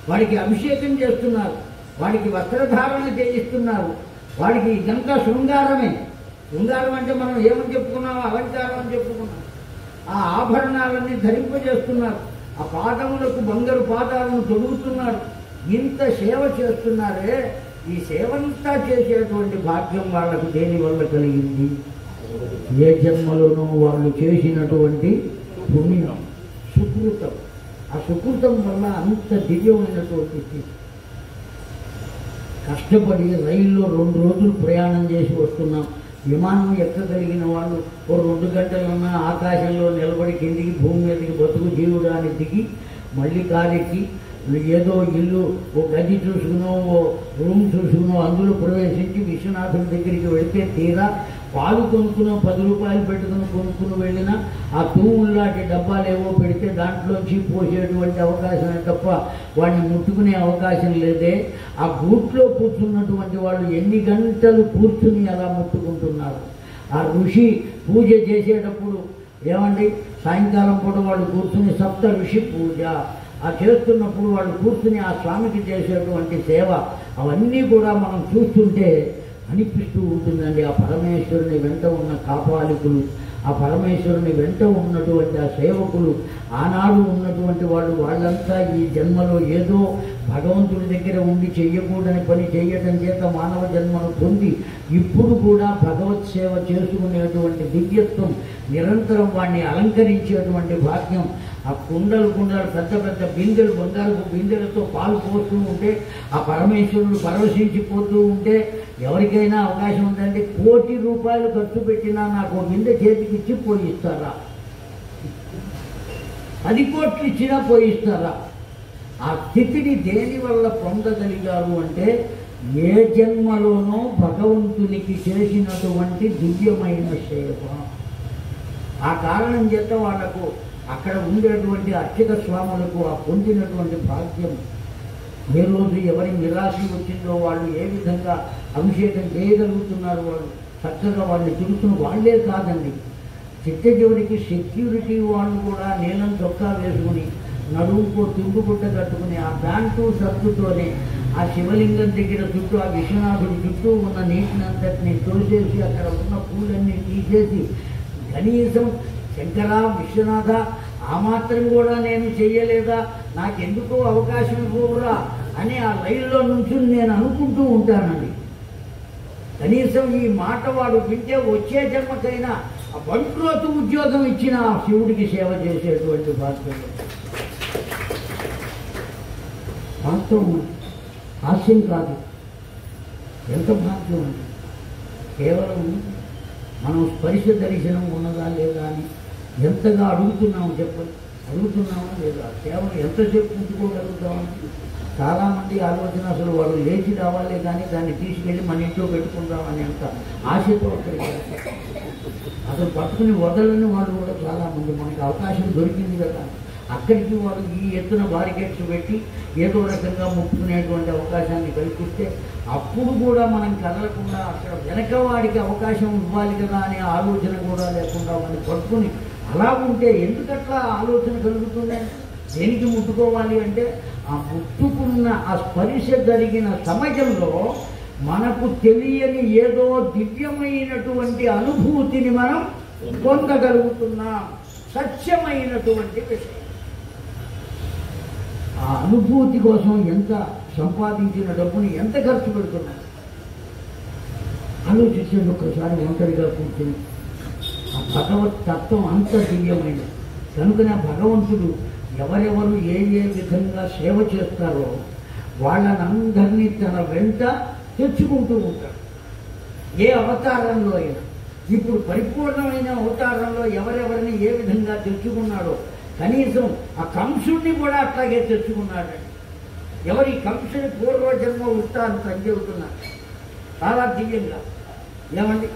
వాడికి అభిషేకం చేస్తున్నారు, వాడికి వస్త్రధారణ చేయిస్తున్నారు, వాడికి ఇదంతా శృంగారమే. శృంగారం అంటే మనం ఏమని చెప్పుకున్నామో అలంకారం అని చెప్పుకున్నాం. ఆ ఆభరణాలన్నీ ధరింపజేస్తున్నారు, ఆ పాదములకు బంగారు పాదాలను తొడుగుతున్నారు, ఇంత సేవ చేస్తున్నారే. ఈ సేవంతా చేసేటువంటి భాగ్యం వాళ్లకు దేని వల్ల కలిగింది? ఏ జన్మలోనూ వాళ్ళు చేసినటువంటి పుణ్యం, సుకృతం. ఆ సుకృతం వల్ల అంత దివ్యమైనటువంటి స్థితి. కష్టపడి రైల్లో 2 రోజులు ప్రయాణం చేసి వస్తున్నాం. విమానం ఎక్కగలిగిన వాళ్ళు 2 గంటలున్నా ఆకాశంలో నిలబడి కిందికి భూమి మీదకి బతుకు జీవుడాన్ని దిగి మళ్ళీ కారెక్కి ఏదో ఇల్లు ఓ గది చూసుకునో ఓ రూమ్ చూసుకునో అందులో ప్రవేశించి విశ్వనాథుడి దగ్గరికి వెళితే తీరా పాలు కొనుక్కునో 10 రూపాయలు పెట్టుకుని కొనుక్కుని వెళ్ళినా ఆ తూముల్లాంటి డబ్బాలేవో పెడితే దాంట్లోంచి పోసేటువంటి అవకాశమే తప్ప వాడిని ముట్టుకునే అవకాశం లేదే. ఆ గూట్లో కూర్చున్నటువంటి వాళ్ళు ఎన్ని గంటలు కూర్చుని అలా ముట్టుకుంటున్నారు. ఆ ఋషి పూజ చేసేటప్పుడు ఏమండి సాయంకాలం పూట వాళ్ళు కూర్చుని సప్త ఋషి పూజ ఆ చేస్తున్నప్పుడు వాళ్ళు కూర్చుని ఆ స్వామికి చేసేటువంటి సేవ అవన్నీ కూడా మనం చూస్తుంటే అనిపిస్తూ ఉంటుందండి. ఆ పరమేశ్వరుని వెంట ఉన్న కాపాలికులు, ఆ పరమేశ్వరుని వెంట ఉన్నటువంటి ఆ సేవకులు, ఆనాడు ఉన్నటువంటి వాళ్ళంతా ఈ జన్మలో ఏదో భగవంతుడి దగ్గర ఉండి చెయ్యకూడని పని చేయటం చేత మానవ జన్మను పొంది ఇప్పుడు కూడా భగవత్ సేవ చేసుకునేటువంటి దివ్యత్వం, నిరంతరం వాడిని అలంకరించేటువంటి భాగ్యం. ఆ కుండలు పెద్ద పెద్ద బిందెలు, బంగారపు బిందెలతో పాలు పోస్తూ ఉంటే ఆ పరమేశ్వరుడు పరవశించిపోతూ ఉంటే ఎవరికైనా అవకాశం ఉందంటే 1 కోటి రూపాయలు ఖర్చు పెట్టినా నాకు బిందె చేతికి ఇచ్చి పోయిస్తారా? 10 కోట్లు ఇచ్చినా పోయిస్తారా? ఆ స్థితిని దేని వల్ల పొందగలిగారు అంటే ఏ జన్మలోనో భగవంతునికి చేసినటువంటి దివ్యమైన సేవ. ఆ కారణం చేత వాళ్లకు అక్కడ ఉండేటువంటి అర్చక స్వాములకు ఆ పొందినటువంటి భాగ్యం. ఏ రోజు ఎవరి నిరాశి వచ్చిందో వాళ్ళు ఏ విధంగా అభిషేకం చేయగలుగుతున్నారు, వాళ్ళు చక్కగా వాళ్ళని తిరుగుతున్న వాళ్ళే కాదండి, చిట్ట చివరికి సెక్యూరిటీ వాళ్ళు కూడా నీలం చొక్కా వేసుకుని నడుముకో తిరుగుబుట్ట కట్టుకుని ఆ ప్యాంటు షర్టుతోనే ఆ శివలింగం దగ్గర చుట్టూ ఆ విశ్వనాథుడి చుట్టూ ఉన్న నీటినంతటిని తోసేసి అక్కడ ఉన్న పూలన్నీ తీసేసి కనీసం శంకర విశ్వనాథ ఆ మాత్రం కూడా నేను చెయ్యలేదా, నాకెందుకో అవకాశం ఇవ్వరా అని ఆ లైన్లో నుంచి నేను అనుకుంటూ ఉంటానండి. కనీసం ఈ మాట వాడు వింటే వచ్చే జన్మకైనా ఆ బంట్రోతు ఉద్యోగం ఇచ్చిన ఆ శివుడికి సేవ చేసేటువంటి భాగ్యం. వాస్తవం, హాస్యం కాదు. ఎంత భాగ్యం అంటే కేవలం మనం స్పర్శ దర్శనం ఉన్నదా లేదా అని ఎంతగా అడుగుతున్నాము చెప్పండి. అడుగుతున్నామా లేదా? కేవలం ఎంతసేపు ఉంచుకోగలుగుతామని చాలామంది ఆలోచన. అసలు వాడు లేచి రావాలే కానీ దాన్ని తీసుకెళ్ళి మన ఇంట్లో పెట్టుకుందామని అంత ఆశతో అక్కడికి వెళ్తారు. అసలు పట్టుకుని వదలని వాళ్ళు కూడా చాలామంది. మనకి అవకాశం దొరికింది కదా, అక్కడికి వాడు ఈ ఎత్తున బారికేట్స్ పెట్టి ఏదో రకంగా ముట్టుకునేటువంటి అవకాశాన్ని కల్పిస్తే అప్పుడు కూడా మనం కదలకుండా అక్కడ వెనక వాడికి అవకాశం ఇవ్వాలి కదా అనే ఆలోచన కూడా లేకుండా వాడిని పట్టుకుని అలా ఉంటే ఎందుకట్లా ఆలోచన కలుగుతుందంటే దేనికి ముట్టుకోవాలి అంటే ఆ ముట్టుకున్న ఆ స్పర్శ జరిగిన సమయంలో మనకు తెలియని ఏదో దివ్యమైనటువంటి అనుభూతిని మనం పొందగలుగుతున్నాం. సత్యమైనటువంటి విషయం. ఆ అనుభూతి కోసం ఎంత సంపాదించిన డబ్బుని ఎంత ఖర్చు పెడుతున్నాం ఆలోచించండి ఒక్కసారి. ఒంటరిగా కూర్చొని ఆ భగవత్ తత్వం అంత దివ్యమైనది కనుకనే భగవంతుడు ఎవరెవరు ఏ ఏ విధంగా సేవ చేస్తారో వాళ్ళనందరినీ తన వెంట తెచ్చుకుంటూ ఉంటాడు. ఏ అవతారంలో అయినా. ఇప్పుడు పరిపూర్ణమైన అవతారంలో ఎవరెవరిని ఏ విధంగా తెచ్చుకున్నాడో కనీసం ఆ కంసుడిని కూడా అట్లాగే తెచ్చుకున్నాడండి. ఎవరి కంసుని పూర్వజన్మ వృత్తాంతం చెబుతున్నారు చాలా దివ్యంగా. ఏమండి,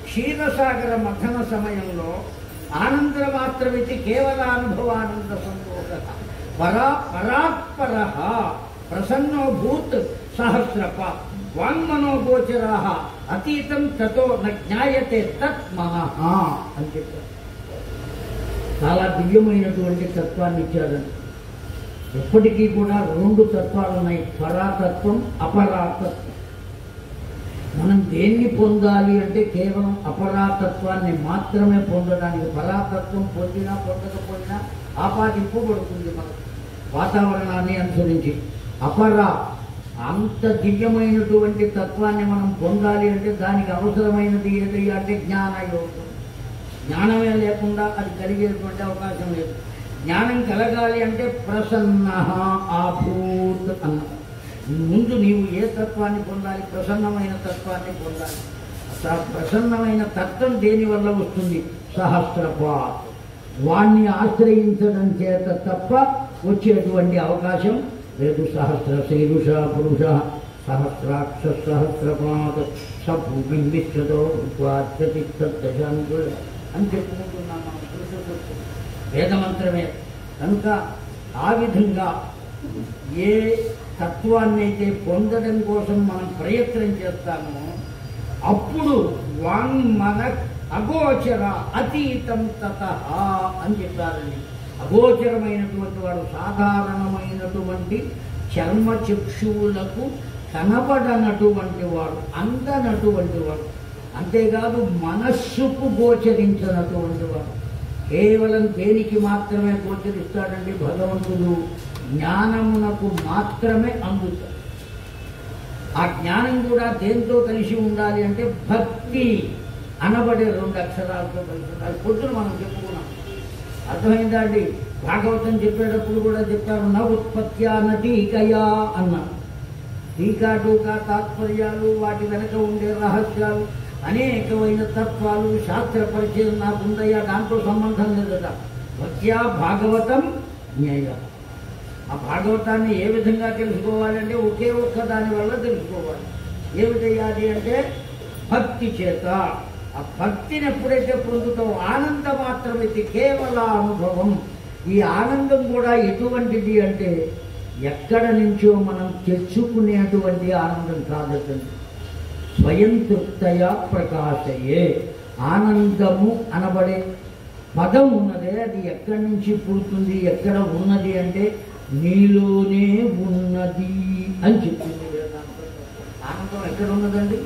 క్షీరసాగర మథన సమయంలో ఆనంద మాత్రమితి కేవల అనుభవానంద సంతోష పరాత్పర ప్రసన్నో భూత్ సహస్రప వాంగ్మనోగోచరా అతీతం తతో న జ్ఞాయతే తత్ మనః అని చెప్పారు. చాలా దివ్యమైనటువంటి తత్వాన్ని ఇచ్చారండి. ఎప్పటికీ కూడా రెండు తత్వాలు ఉన్నాయి, పరాతత్వం అపరాతత్వం. మనం దేన్ని పొందాలి అంటే కేవలం అపరాతత్వాన్ని మాత్రమే పొందడానికి. పరాతత్వం పొందినా పొందకపోయినా ఆపాదింపబడుతుంది మన వాతావరణాన్ని అనుసరించి. అపరా అంత దివ్యమైనటువంటి తత్వాన్ని మనం పొందాలి అంటే దానికి అవసరమైనది ఏది అంటే జ్ఞానయోగం. జ్ఞానమే లేకుండా అది కలిగేటువంటి అవకాశం లేదు. జ్ఞానం కలగాలి అంటే ప్రసన్న ఆభూత్ అన్న ముందు నీవు ఏ తత్వాన్ని పొందాలి? ప్రసన్నమైన తత్వాన్ని పొందాలి. ప్రసన్నమైన తత్వం దేని వల్ల వస్తుంది? సహస్రపాత్. వాణ్ణి ఆశ్రయించడం చేత తప్ప వచ్చేటువంటి అవకాశం లేదు. సహస్ర శీరుష పురుష సహస్రాక్ష సహస్రపాత్ సభూమి విశ్వతో దశాంకుల అని చెప్పుకుంటున్నాం మనం. పురుష సూక్తం వేదమంత్రమే కనుక ఆ విధంగా ఏ తత్వాన్ని అయితే పొందడం కోసం మనం ప్రయత్నం చేస్తామో అప్పుడు వాంగ్మన అగోచర అతీతం తతః అని చెప్పారండి. అగోచరమైనటువంటి వాడు సాధారణమైనటువంటి చర్మ చక్షువులకు కనబడనటువంటి వాడు, అందనటువంటి వాడు, అంతేకాదు మనస్సుకు గోచరించినటువంటి వాడు. కేవలం దేనికి మాత్రమే గోచరిస్తాడండి భగవంతుడు? జ్ఞానమునకు మాత్రమే అందుతాడు. ఆ జ్ఞానం కూడా దేంతో కలిసి ఉండాలి అంటే భక్తి అనబడే 2 అక్షరాలతో కలిసి ఉండాలి. పొద్దున మనం చెప్పుకున్నాం, అర్థమైందా అండి? భాగవతం చెప్పేటప్పుడు కూడా చెప్పారు, న ఉత్పత్త్యా నటీకయా అన్నారు. టీకా టూకా తాత్పర్యాలు, వాటి వెనక ఉండే రహస్యాలు, అనేకమైన తత్వాలు, శాస్త్ర పరిచయం నాకు ఉందయ్యా, దాంతో సంబంధం లేదట. భక్త్యా భాగవతం జ్ఞేయ. ఆ భాగవతాన్ని ఏ విధంగా తెలుసుకోవాలంటే ఒకే ఒక్క దాని వల్ల తెలుసుకోవాలి. ఏమిటయ్యాది అంటే భక్తి చేత. ఆ భక్తిని ఎప్పుడైతే పొందుతావు ఆనంద మాత్రమైతే కేవల అనుభవం. ఈ ఆనందం కూడా ఎటువంటిది అంటే ఎక్కడ నుంచో మనం తెచ్చుకునేటువంటి ఆనందం కాదండి. స్వయం తృప్తయా ప్రకాశయే. ఆనందము అనబడే పదం ఉన్నదే, అది ఎక్కడి నుంచి పుడుతుంది, ఎక్కడ ఉన్నది అంటే నీలోనే ఉన్నది అని చెప్తుంది వేదాంతం. ఆనందం ఎక్కడ ఉన్నదండి?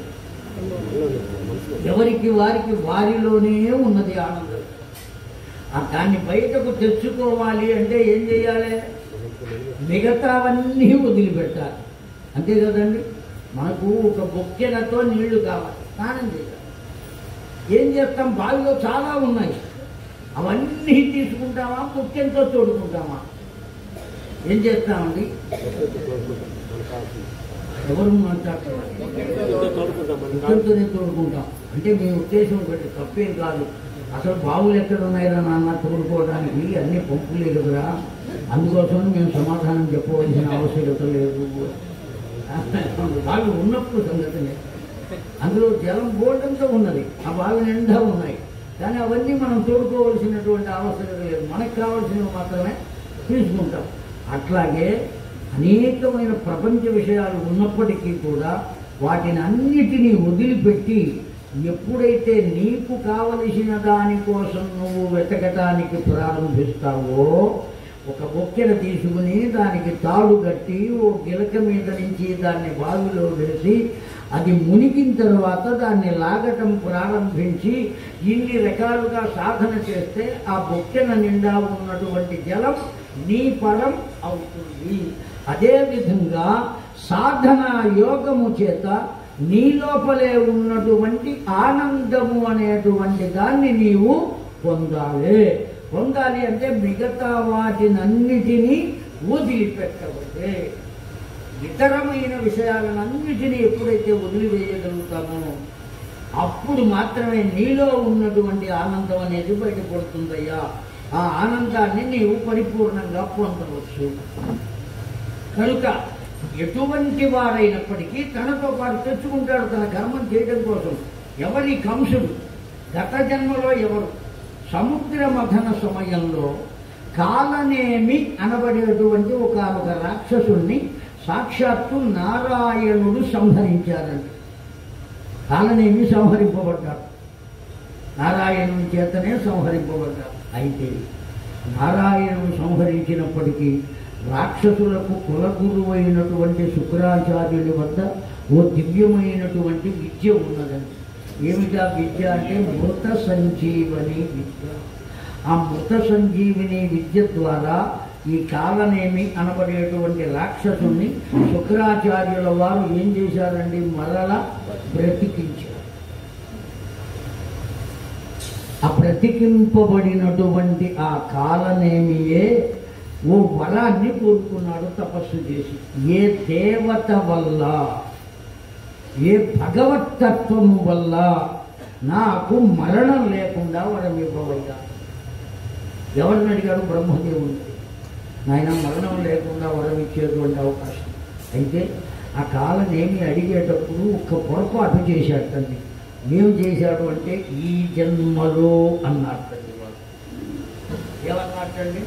ఎవరికి వారికి వారిలోనే ఉన్నది ఆనందం. దాన్ని బయటకు తెచ్చుకోవాలి అంటే ఏం చేయాలి? మిగతావన్నీ వదిలిపెట్టాలి. అంతే కదండి. మనకు ఒక బొక్కెలతో నీళ్లు కావాలి, స్నానం చేయాలి. ఏం చేస్తాం? బావిలో చాలా ఉన్నాయి, అవన్నీ తీసుకుంటామా? బొక్కెంతో తోడుకుంటామా? ఏం చేస్తామండి? ఎవరు మాట్లాడుతూనే తోడుకుంటాం అంటే మీ ఉద్దేశం ఒకటి తప్పేం కాదు. అసలు బావులు ఎక్కడ ఉన్నాయో నాన్న తోడుకోవడానికి? అన్ని పంపులే కదరా, అందుకోసం మేము సమాధానం చెప్పవలసిన ఆవశ్యకత లేదు. బావి ఉన్నప్పుడు సంగతి అందులో జలం బోర్డంతో ఉన్నది, ఆ బావి నిండా ఉన్నాయి, కానీ అవన్నీ మనం తోడుకోవలసినటువంటి ఆవశ్యకత లేదు. మనకు కావాల్సినవి మాత్రమే తీసుకుంటాం. అట్లాగే అనేకమైన ప్రపంచ విషయాలు ఉన్నప్పటికీ కూడా వాటిని అన్నిటినీ వదిలిపెట్టి ఎప్పుడైతే నీకు కావలసిన దానికోసం నువ్వు వెతకటానికి ప్రారంభిస్తావో, ఒక బొక్కెను తీసుకుని దానికి తాడు కట్టి ఓ గిలక మీద నుంచి దాన్ని బావిలో వేసి అది మునిగిన తర్వాత దాన్ని లాగటం ప్రారంభించి ఇన్ని రకాలుగా సాధన చేస్తే ఆ బొక్కెన నిండా ఉన్నటువంటి జలం నీ పరం అవుతుంది. అదేవిధంగా సాధన యోగము చేత నీ లోపలే ఉన్నటువంటి ఆనందము అనేటువంటి దాన్ని నీవు పొందాలి. పొందాలి అంటే మిగతా వాటినన్నిటినీ వదిలిపెట్టవద్దే. ఇతరమైన విషయాలన్నిటినీ ఎప్పుడైతే వదిలివేయగలుగుతామో అప్పుడు మాత్రమే నీలో ఉన్నటువంటి ఆనందం అనేది బయటపడుతుందయ్యా. ఆ ఆనందాన్ని నీవు పరిపూర్ణంగా పొందవచ్చు. కనుక ఎటువంటి వాడైనప్పటికీ తనతో పాటు తెచ్చుకుంటాడు తన కర్మం చేయడం కోసం. ఎవరి కంసుడు గత జన్మలో ఎవరు సముద్ర మథన సమయంలో కాలనేమి అనబడేటువంటి ఒక రాక్షసుణ్ణి సాక్షాత్తు నారాయణుడు సంహరించారండి. కాలనేమి సంహరింపబడ్డాడు, నారాయణుని చేతనే సంహరింపబడ్డాడు. అయితే నారాయణుడు సంహరించినప్పటికీ రాక్షసులకు కులగురువు అయినటువంటి శుక్రాచార్యుని వద్ద ఓ దివ్యమైనటువంటి విద్య ఉన్నదండి. ఏమిటా విద్య అంటే మృత సంజీవని విద్య. ఆ మృత సంజీవిని విద్య ద్వారా ఈ కాలనేమి అనబడేటువంటి రాక్షసుని శుక్రాచార్యుల వారు ఏం చేశారండి, మరల బ్రతికించారు. ఆ బ్రతికింపబడినటువంటి ఆ కాలనేమియే ఓ వరాన్ని కోరుకున్నాడు తపస్సు చేసి. ఏ దేవత వల్ల, ఏ భగవత్తత్వము వల్ల నాకు మరణం లేకుండా వరం ఇవ్వవయ్యా. ఎవరిని అడిగాడు? బ్రహ్మదేవుని. నాయన మరణం లేకుండా వరం ఇచ్చేటువంటి అవకాశం. అయితే ఆ కాలనేమి అడిగేటప్పుడు ఒక్క పొరపాటు చేశాడు తండ్రి. ఏం చేశాడు అంటే ఈ జన్మలో అన్నాడు తండ్రి. వాడు ఏమన్నాడండి?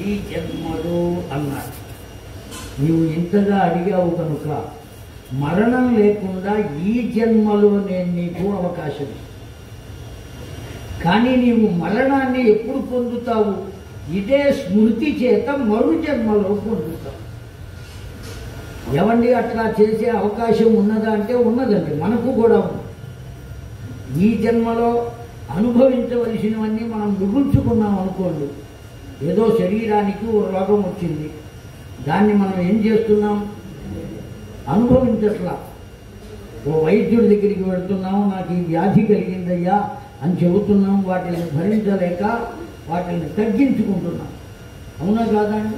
ఈ జన్మలో అన్నాడు. నీవు ఇంతగా అడిగావు కనుక మరణం లేకుండా ఈ జన్మలో నేను నీకు అవకాశం ఇస్తాను. కానీ నీవు మరణాన్ని ఎప్పుడు పొందుతావు? ఇదే స్మృతి చేత మరు జన్మలో పొందుతావు. ఏమండి అట్లా చేసే అవకాశం ఉన్నదా అంటే ఉన్నదండి, మనకు కూడా ఉంది. ఈ జన్మలో అనుభవించవలసినవన్నీ మనం మిగుల్చుకున్నాం అనుకోండి. ఏదో శరీరానికి ఓ రోగం వచ్చింది, దాన్ని మనం ఏం చేస్తున్నాం? అనుభవించట్లా. ఓ వైద్యుడి దగ్గరికి వెళ్తున్నాం, నాకు ఈ వ్యాధి కలిగిందయ్యా అని చెబుతున్నాం. వాటిని భరించలేక వాటిని తగ్గించుకుంటున్నాం. అవునా కాదండి?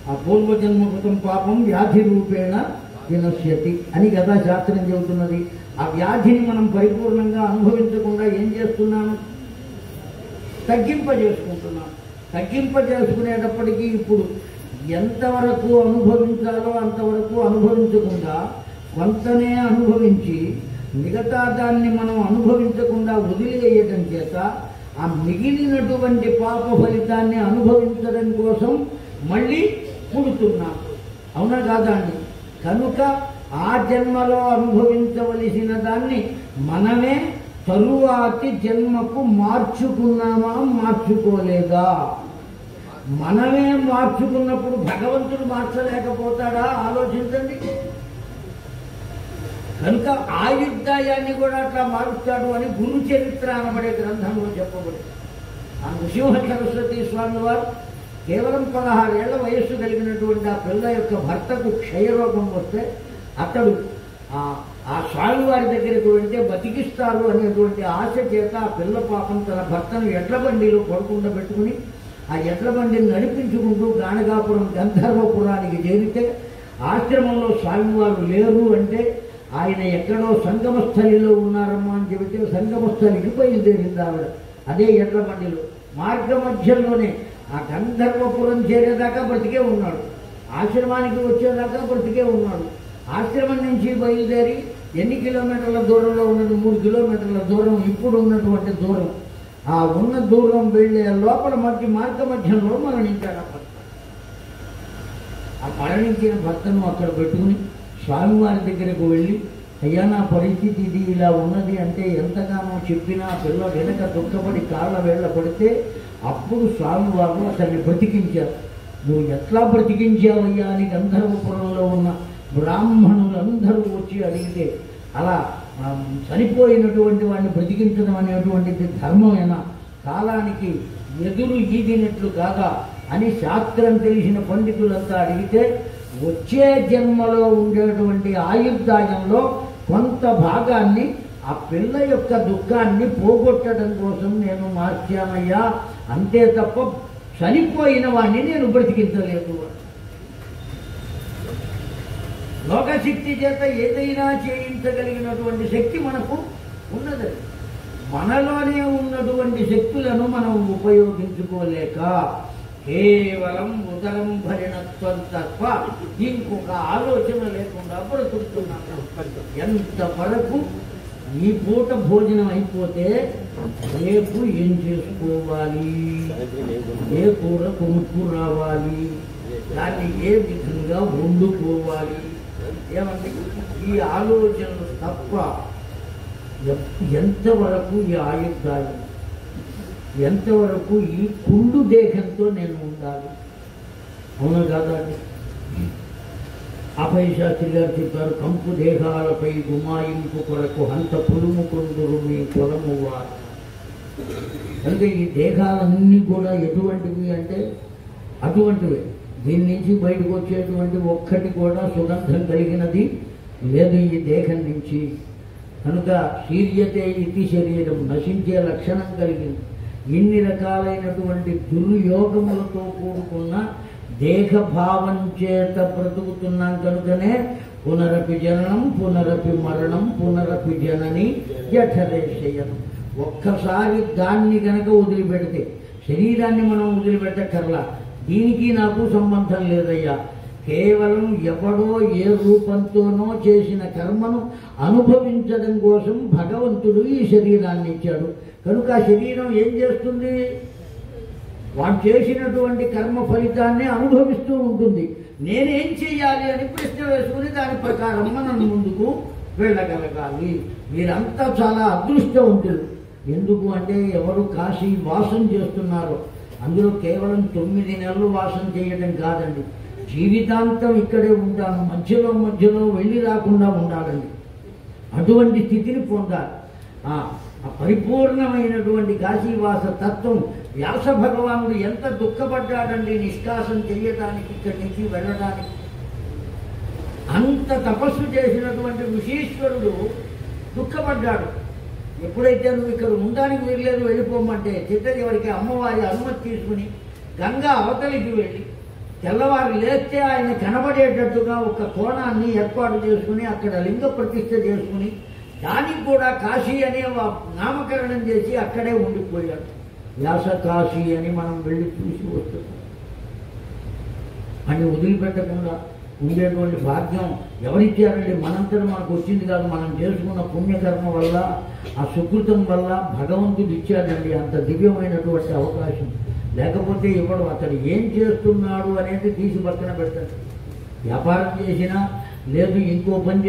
ఆ పూర్వజన్మకృతం పాపం వ్యాధి రూపేణ వినశ్యతి అని కదా శాస్త్రం చెబుతున్నది. ఆ వ్యాధిని మనం పరిపూర్ణంగా అనుభవించకుండా ఏం చేస్తున్నాను? తగ్గింపజేసుకుంటున్నాం. తగ్గింపజేసుకునేటప్పటికీ ఇప్పుడు ఎంతవరకు అనుభవించాలో అంతవరకు అనుభవించకుండా కొంతనే అనుభవించి మిగతా దాన్ని మనం అనుభవించకుండా వదిలివేయడం చేత ఆ మిగిలినటువంటి పాప ఫలితాన్ని అనుభవించడం కోసం మళ్ళీ పుడుతున్నాం. అవునా కాదా అండి? కనుక ఆ జన్మలో అనుభవించవలసిన దాన్ని మనమే తరువాతి జన్మకు మార్చుకున్నామా, మార్చుకోలేదా? మనమే మార్చుకున్నప్పుడు భగవంతుడు మార్చలేకపోతాడా? ఆలోచించండి. కనుక ఆయుర్దాయాన్ని కూడా అట్లా మారుస్తాడు అని గురు చరిత్ర అనబడే గ్రంథంలో చెప్పబడింది. ఆ నృసింహ సరస్వతి స్వామి వారు కేవలం 16 ఏళ్ల వయస్సు కలిగినటువంటి ఆ పిల్ల యొక్క భర్తకు క్షయరోగం వస్తే అతడు ఆ స్వామివారి దగ్గరికి వెళ్తే బతికిస్తారు అనేటువంటి ఆశ చేత ఆ పిల్ల పాపం తన భర్తను ఎడ్ల బండిలో పడకుండా పెట్టుకుని ఆ ఎడ్ల బండిని నడిపించుకుంటూ గాణగాపురం గంధర్వపురానికి చేరితే ఆశ్రమంలో స్వామివారు లేరు అంటే ఆయన ఎక్కడో సంగమస్థలిలో ఉన్నారమ్మా అని చెబితే సంగమస్థలికి బయలుదేరింది ఆవిడ అదే ఎడ్ల బండిలో. మార్గ మధ్యంలోనే ఆ గంధర్వపురం చేరేదాకా బ్రతికే ఉన్నాడు, ఆశ్రమానికి వచ్చేదాకా బ్రతికే ఉన్నాడు. ఆశ్రమం నుంచి బయలుదేరి ఎన్ని కిలోమీటర్ల దూరంలో ఉన్నది? 3 కిలోమీటర్ల దూరం ఇప్పుడు ఉన్నటువంటి దూరం. ఆ ఉన్న దూరం వెళ్ళే లోపల మార్గ మధ్యంలో మరణించాడు. ఆ మరణించిన భర్తను అక్కడ పెట్టుకుని స్వామివారి దగ్గరకు వెళ్ళి, అయ్యా నా పరిస్థితి ఇది ఇలా ఉన్నది అంటే ఎంతగానో చెప్పినా పిల్ల వెనక దుఃఖపడి కాళ్ళ వేళ్ళ పడితే అప్పుడు స్వామివారు అతన్ని బ్రతికించారు. నువ్వు ఎట్లా బ్రతికించావయ్యా అని గంధర్వపురంలో ఉన్న బ్రాహ్మణులందరూ వచ్చి అడిగితే, అలా చనిపోయినటువంటి వాడిని బ్రతికించడం అనేటువంటిది ధర్మమేనా? కాలానికి ఎదురు ఈదినట్లు కాదా అని శాస్త్రం తెలిసిన పండితులంతా అడిగితే, వచ్చే జన్మలో ఉండేటువంటి ఆయుర్దాయంలో కొంత భాగాన్ని ఆ పిల్ల యొక్క దుఃఖాన్ని పోగొట్టడం కోసం నేను మార్చానయ్యా, అంతే తప్ప చనిపోయిన వాడిని నేను బ్రతికించలేదు. లోకశక్తి చేత ఏదైనా చేయించగలిగినటువంటి శక్తి మనకు ఉన్నది. మనలోనే ఉన్నటువంటి శక్తులను మనం ఉపయోగించుకోలేక కేవలం ఉదరం భరిణత్వం తప్ప ఇంకొక ఆలోచన లేకుండా బ్రతుకుతున్నాను. ఎంతవరకు ఈ పూట భోజనం అయిపోతే రేపు ఏం చేసుకోవాలి, ఏ కూర కొనుక్కు రావాలి, దాన్ని ఏ విధంగా వండుకోవాలి, ఏమంటే ఈ ఆలోచనలు తప్ప ఎంతవరకు ఈ ఆయుర్దాయం, ఎంతవరకు ఈ కుండు దేహంతో నేను ఉండాలి. అవును కాదా అండి? అభయ శాస్త్రి గారు చెప్పారు, కంపు దేహాలపై గుమాయింపు కొరకు హంత పులుము కొందురు మీ కులము వారు. అంటే ఈ దేహాలన్నీ కూడా ఎటువంటివి అంటే అటువంటివే. దీని నుంచి బయటకు వచ్చేటువంటి ఒక్కటి కూడా సుగంధం కలిగినది లేదు ఈ దేహం నుంచి. కనుక శీర్యతే ఇది శరీరం, నశించే లక్షణం కలిగింది. ఇన్ని రకాలైనటువంటి దుర్యోగములతో కూడుకున్న దేహభావం చేత బ్రతుకుతున్నాం. కనుకనే పునరపి జననం పునరపి మరణం పునరపి జనని జఠరేశయనం. ఒక్కసారి దాన్ని కనుక వదిలిపెడితే, శరీరాన్ని మనం వదిలిపెట్టకర్లా, దీనికి నాకు సంబంధం లేదయ్యా, కేవలం ఎవడో ఏ రూపంతోనో చేసిన కర్మను అనుభవించడం కోసం భగవంతుడు ఈ శరీరాన్ని ఇచ్చాడు. కనుక ఆ శరీరం ఏం చేస్తుంది? వాడు చేసినటువంటి కర్మ ఫలితాన్ని అనుభవిస్తూ ఉంటుంది. నేనేం చెయ్యాలి అని ప్రశ్న వేసుకుని దాని ప్రకారం మనం ముందుకు వెళ్ళగలగాలి. మీరంతా చాలా అదృష్టవంతులు. ఎందుకు అంటే ఎవరు కాశీ వాసం చేస్తున్నారో అందులో కేవలం 9 నెలలు వాసం చేయడం కాదండి, జీవితాంతం ఇక్కడే ఉంటాను, మధ్యలో వెళ్ళి రాకుండా ఉండాలండి. అటువంటి స్థితిని పొందాలి. ఆ పరిపూర్ణమైనటువంటి కాశీవాస తత్వం వ్యాస భగవానుడు ఎంత దుఃఖపడ్డాడండి నిష్కాసం చేయడానికి, ఇక్కడి నుంచి వెళ్ళడానికి. అంత తపస్సు చేసినటువంటి ఋషీశ్వరుడు దుఃఖపడ్డాడు. ఎప్పుడైతే నువ్వు ఇక్కడ ఉండడానికి వెళ్ళలేదు, వెళ్ళిపోమంటే చిట్టచివరికి అమ్మవారి అనుమతి తీసుకుని గంగా అవతలికి వెళ్ళి తెల్లవారు లేస్తే ఆయన కనబడేటట్టుగా ఒక కోణాన్ని ఏర్పాటు చేసుకుని అక్కడ లింగ ప్రతిష్ఠ చేసుకుని దానికి కూడా కాశీ అనే నామకరణం చేసి అక్కడే ఉండిపోయాడు. వ్యాస కాశీ అని మనం వెళ్ళి చూసి వస్తున్నాం. అని వదిలిపెట్టకుండా ఉండేటువంటి భాగ్యం ఎవరిచ్చారండి? మనంతరం మనకు వచ్చింది కాదు, మనం చేసుకున్న పుణ్యకర్మ వల్ల, ఆ సుకృతం వల్ల భగవంతుడు ఇచ్చాడండి అంత దివ్యమైనటువంటి అవకాశం. లేకపోతే ఇవ్వడం. అతడు ఏం చేస్తున్నాడు అనేది తీసి పక్కన పెడతాడు. వ్యాపారం చేసినా లేదు, ఇంకో పని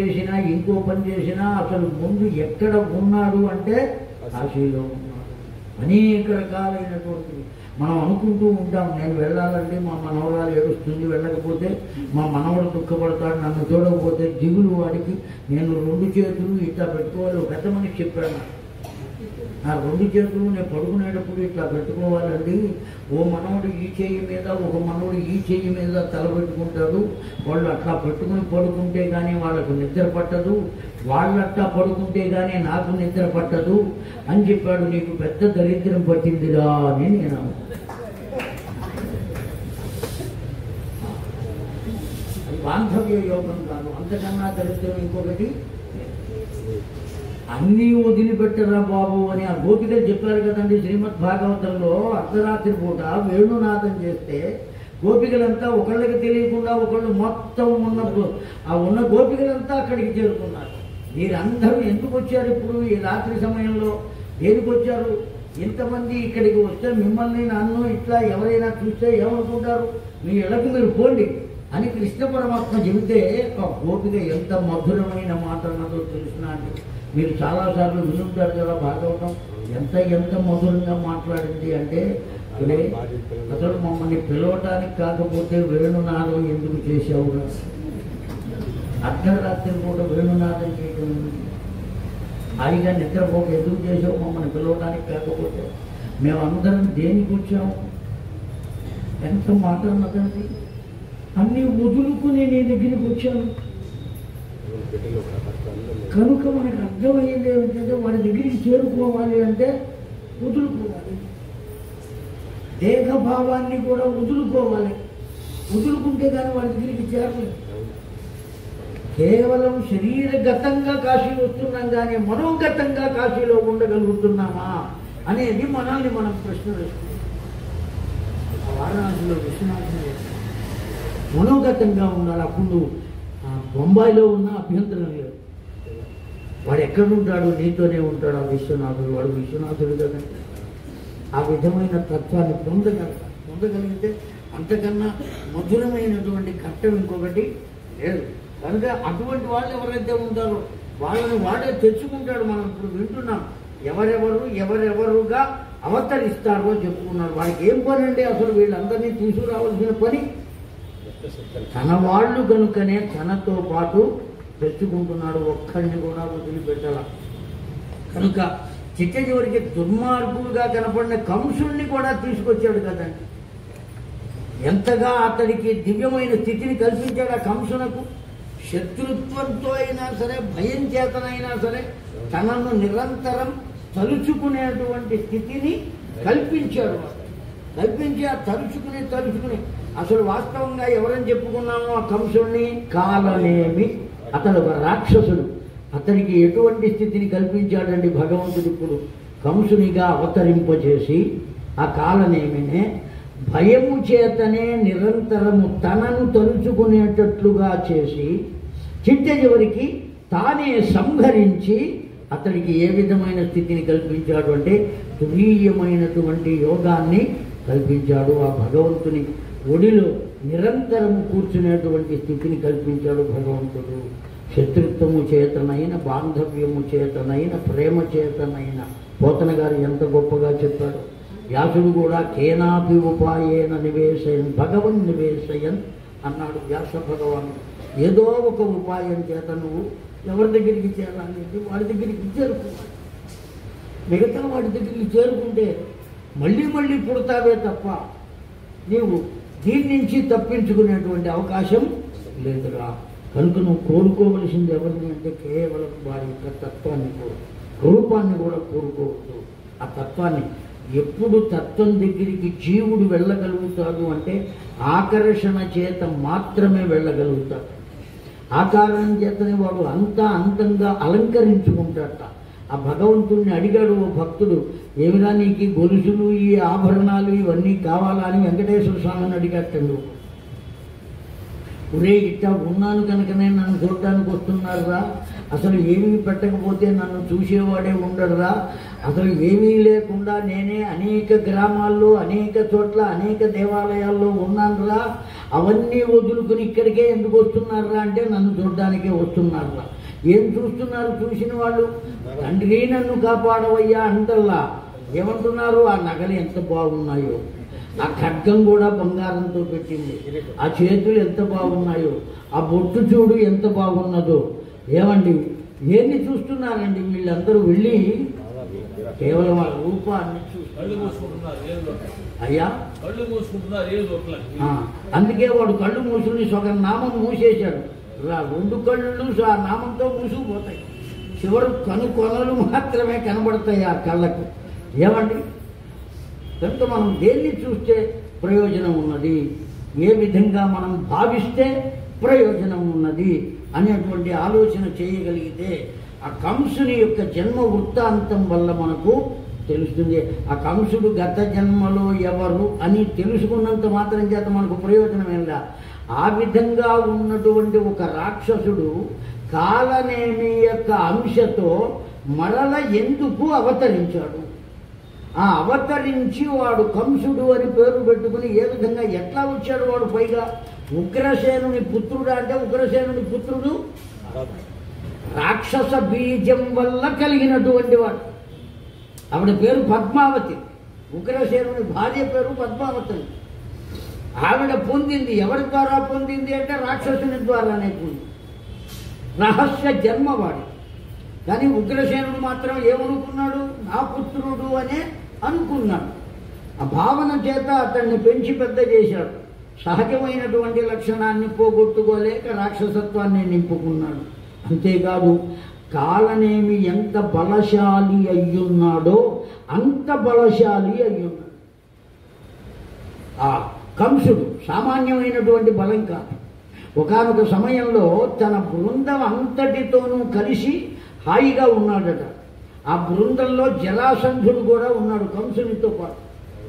చేసినా అసలు ముందు ఎక్కడ ఉన్నాడు అంటే కాశీలో ఉన్నాడు. అనేక రకాలైనటువంటివి మనం అనుకుంటూ ఉంటాం, నేను వెళ్ళాలంటే మా మనవరాలు ఏడుస్తుంది, వెళ్ళకపోతే మా మనవడు దుఃఖపడతాడు, నన్ను చూడకపోతే దిగులు వాడికి, నేను 2 చేతులు ఇట్లా పెట్టుకోవాలి. ఒక పెద్ద మనిషి చెప్పాడు, నా 2 చేతులు నేను పడుకునేటప్పుడు ఇట్లా పెట్టుకోవాలండి. ఓ మనవడు ఈ చెయ్యి మీద, ఒక మనవడు ఈ చెయ్యి మీద తల పెట్టుకుంటాడు. వాళ్ళు అట్లా పెట్టుకుని పడుకుంటే కానీ వాళ్ళకు నిద్ర పట్టదు, వాళ్ళు అట్లా పడుకుంటే కానీ నాకు నిద్ర పట్టదు అని చెప్పాడు. నీకు పెద్ద దరిద్రం పట్టిందిరా అని నేను బాంధవ్య యోగం కాదు, అంతకన్నా దరిద్రం ఇంకొకటి. అన్నీ వదిలిపెట్టరా బాబు అని ఆ గోపికలు చెప్పారు కదండి శ్రీమద్ భాగవతంలో. అర్ధరాత్రి పూట వేణునాదం చేస్తే గోపికలంతా ఒకళ్ళకి తెలియకుండా ఒకళ్ళు మొత్తం ఉన్న గోపికలంతా అక్కడికి చేరుకున్నారు. మీరందరూ ఎందుకు వచ్చారు ఇప్పుడు ఈ రాత్రి సమయంలో? దేనికి వచ్చారు? ఇంతమంది ఇక్కడికి వస్తే మిమ్మల్ని నన్ను ఇట్లా ఎవరైనా చూస్తే ఏమనుకుంటారు? మీ ఇళ్లకు మీరు పోండి అని కృష్ణ పరమాత్మ చెబితే ఆ గోపిక ఎంత మధురమైన మాట అన్నదో తెలిసిన అండి. మీరు చాలాసార్లు వినుంటారు కదా భాగవతం. ఎంత మధురంగా మాట్లాడింది అంటే, అసలు మమ్మల్ని పిలవటానికి కాకపోతే వేణునాదం ఎందుకు చేసావు? అర్ధరాత్రి కూడా వేణునాదం చేయడం, హాయిగా నిద్రపోక ఎందుకు చేసావు? మమ్మల్ని పిలవడానికి కాకపోతే. మేమందరం దేనికి వచ్చాము? ఎంత మాట అన్నదండి. అన్నీ వదులుకుని నీ దగ్గరికి వచ్చాను. కనుక మనకు అర్థమయ్యేది ఏమిటంటే వాడి దగ్గరికి చేరుకోవాలి అంటే వదులుకోవాలి, దేహభావాన్ని కూడా వదులుకోవాలి. వదులుకుంటే కానీ వాడి దగ్గరికి చేరలేదు. కేవలం శరీరగతంగా కాశీ వస్తున్నాం కానీ మనోగతంగా కాశీలో ఉండగలుగుతున్నామా అనేది మనల్ని మనం ప్రశ్న వేస్తున్నాం. వారణాసిలో విశ్వనాథుడు మనోగతంగా ఉండాలి. అప్పుడు బొంబాయిలో ఉన్న అభ్యంతరం లేదు. వాడు ఎక్కడుంటాడు, నీతోనే ఉంటాడు ఆ విశ్వనాథుడు. వాడు విశ్వనాథుడు కదండి. ఆ విధమైన తత్వాన్ని పొందగలిగితే అంతకన్నా మధురమైనటువంటి కట్టం ఇంకొకటి లేదు. కనుక అటువంటి వాళ్ళు ఎవరైతే ఉంటారో వాళ్ళని వాడే తెచ్చుకుంటాడు. మనం ఇప్పుడు వింటున్నాం, ఎవరెవరుగా అవతరిస్తారో చెప్పుకున్నారు. వాడికి ఏం పని అండి అసలు? వీళ్ళందరినీ తీసుకురావాల్సిన పని తన వాళ్ళు కనుకనే తనతో పాటు తెచ్చుకుంటున్నాడు. ఒక్కడిని కూడా వదిలిపెట్టాల. కనుక చిట్ట చివరికి దుర్మార్గుడుగా కనపడిన కంసుడిని కూడా తీసుకొచ్చాడు కదండి. ఎంతగా అతడికి దివ్యమైన స్థితిని కల్పించాడు. ఆ కంసునకు శత్రుత్వంతో అయినా సరే, భయం చేతనైనా సరే తనను నిరంతరం తలుచుకునేటువంటి స్థితిని కల్పించాడు. కల్పించి ఆ తలుచుకుని అసలు వాస్తవంగా ఎవరని చెప్పుకున్నామో ఆ కంసుడిని కాలనేమి. అతడు ఒక రాక్షసుడు. అతనికి ఎటువంటి స్థితిని కల్పించాడండి భగవంతుడు? ఇప్పుడు కంసునిగా అవతరింపజేసి ఆ కాలనేమినే భయము చేతనే నిరంతరము తనను తలుచుకునేటట్లుగా చేసి చిట్ట చివరికి తానే సంహరించి అతడికి ఏ విధమైన స్థితిని కల్పించాడు అంటే తురీయమైనటువంటి యోగాన్ని కల్పించాడు. ఆ భగవంతుని ఒడిలో నిరంతరము కూర్చునేటువంటి స్థితిని కల్పించాడు భగవంతుడు. శత్రుత్వము చేతనైన, బాంధవ్యము చేతనైన, ప్రేమ చేతనైన. పోతన గారు ఎంత గొప్పగా చెప్పాడు. వ్యాసుడు కూడా కేనాపి ఉపాయేన నివేశయన్ భగవన్ నివేశయన్ అన్నాడు వ్యాస భగవానుడు. ఏదో ఒక ఉపాయం చేత నువ్వు ఎవరి దగ్గరికి చేరాలంటే వాడి దగ్గరికి చేరుకోవాలి. మిగతా వాడి దగ్గరికి చేరుకుంటే మళ్ళీ మళ్ళీ పుడతావే తప్ప నీవు దీని నుంచి తప్పించుకునేటువంటి అవకాశం లేదురా. కనుక నువ్వు కోరుకోవలసింది ఎవరిని అంటే కేవలం వారి యొక్క తత్వాన్ని రూపాన్ని కూడా కోరుకోవద్దు. ఆ తత్వాన్ని ఎప్పుడు తత్వం దగ్గరికి జీవుడు వెళ్ళగలుగుతాడు అంటే ఆకర్షణ చేత మాత్రమే వెళ్ళగలుగుతాడు. ఆకారం చేతనే వాడు అంతంగా అలంకరించుకుంటాట. ఆ భగవంతుడిని అడిగాడు ఓ భక్తుడు, ఏమిరా నీకు గొలుసులు, ఈ ఆభరణాలు ఇవన్నీ కావాలా అని వెంకటేశ్వర స్వామిని అడిగట్టండు. ఒరే ఇట్టా ఉన్నాను కనుకనే నన్ను చూడడానికి వస్తున్నారురా, అసలు ఏమీ పెట్టకపోతే నన్ను చూసేవాడే ఉండడురా, అసలు ఏమీ లేకుండా నేనే అనేక గ్రామాల్లో అనేక చోట్ల అనేక దేవాలయాల్లో ఉన్నానురా, అవన్నీ వదులుకుని ఇక్కడికే ఎందుకు వస్తున్నారురా అంటే నన్ను చూడడానికే వస్తున్నారురా. ఏం చూస్తున్నారు చూసిన వాళ్ళు? తండ్రి నన్ను కాపాడవయ్యా అంటల్లా. ఏమంటున్నారు? ఆ నగలు ఎంత బాగున్నాయో, ఆ ఖడ్గం కూడా బంగారంతో పెట్టింది, ఆ చేతులు ఎంత బాగున్నాయో, ఆ బొట్టు చూడు ఎంత బాగున్నదో. ఏమండి ఏంది చూస్తున్నారండి వీళ్ళందరూ? వెళ్ళి కేవలం ఆ రూపాన్ని అయ్యా. అందుకే వాడు కళ్ళు మూసుకుని సగం నామం మూసేశాడు. రెండు కళ్ళు ఆ నామంతో మూసుకుపోతాయి. చివరు కొనలు మాత్రమే కనబడతాయి ఆ కళ్ళకు. ఏమండి? కనుక మనం దేన్ని చూస్తే ప్రయోజనం ఉన్నది, ఏ విధంగా మనం భావిస్తే ప్రయోజనం ఉన్నది అనేటువంటి ఆలోచన చేయగలిగితే ఆ కంసుని యొక్క జన్మ వృత్తాంతం వల్ల మనకు తెలుస్తుంది. ఆ కంసుడు గత జన్మలో ఎవరు అని తెలుసుకున్నంత మాత్రం చేత మనకు ప్రయోజనం ఏంలా. ఆ విధంగా ఉన్నటువంటి ఒక రాక్షసుడు కాలనేమి యొక్క అంశతో మరల ఎందుకు అవతరించాడు? ఆ అవతరించి వాడు కంసుడు అని పేరు పెట్టుకుని ఏ విధంగా ఎట్లా వచ్చాడు వాడు? పైగా ఉగ్రసేనుని పుత్రుడు. అంటే ఉగ్రసేనుని పుత్రుడు రాక్షస బీజం వల్ల కలిగినటువంటి వాడు. ఆవిడ పేరు పద్మావతి. ఉగ్రసేనుని భార్య పేరు పద్మావతి. ఆవిడ పొందింది ఎవరి ద్వారా పొందింది అంటే రాక్షసుని ద్వారానే పొందింది. రహస్య జన్మవాడు. కానీ ఉగ్రసేనుడు మాత్రం ఏమనుకున్నాడు? నా పుత్రుడు అనే అనుకున్నాడు. ఆ భావన చేత అతన్ని పెంచి పెద్ద చేశాడు. సహజమైనటువంటి లక్షణాన్ని పోగొట్టుకోలేక రాక్షసత్వాన్ని నింపుకున్నాడు. అంతేకాదు కాలనేమి ఎంత బలశాలి అయ్యున్నాడో అంత బలశాలి అయ్యున్నాడు. ఆ కంసుడు సామాన్యమైనటువంటి బలం కాదు. ఒకానొక సమయంలో తన బృందం అంతటితోనూ కలిసి హాయిగా ఉన్నాడట. ఆ బృందంలో జరాసంధుడు కూడా ఉన్నాడు కంసునితో పాటు.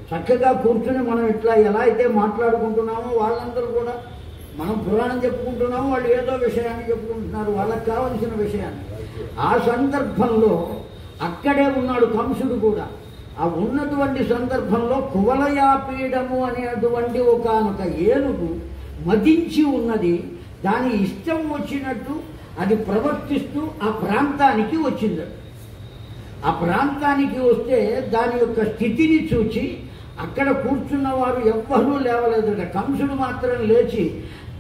చక్కగా కూర్చుని మనం ఇట్లా ఎలా అయితే మాట్లాడుకుంటున్నామో వాళ్ళందరూ కూడా, మనం పురాణం చెప్పుకుంటున్నాము, వాళ్ళు ఏదో విషయాన్ని చెప్పుకుంటున్నారు, వాళ్ళకి కావలసిన విషయాన్ని. ఆ సందర్భంలో అక్కడే ఉన్నాడు కంసుడు కూడా. ఆ ఉన్నటువంటి సందర్భంలో కువలయాపీడము అనేటువంటి ఒకానొక ఏనుగు మదించి ఉన్నది. దాని ఇష్టం వచ్చినట్టు అది ప్రవర్తిస్తూ ఆ ప్రాంతానికి వచ్చింది. ఆ ప్రాంతానికి వస్తే దాని యొక్క స్థితిని చూచి అక్కడ కూర్చున్న వారు ఎవ్వరూ లేవలేదట. కంసుడు మాత్రం లేచి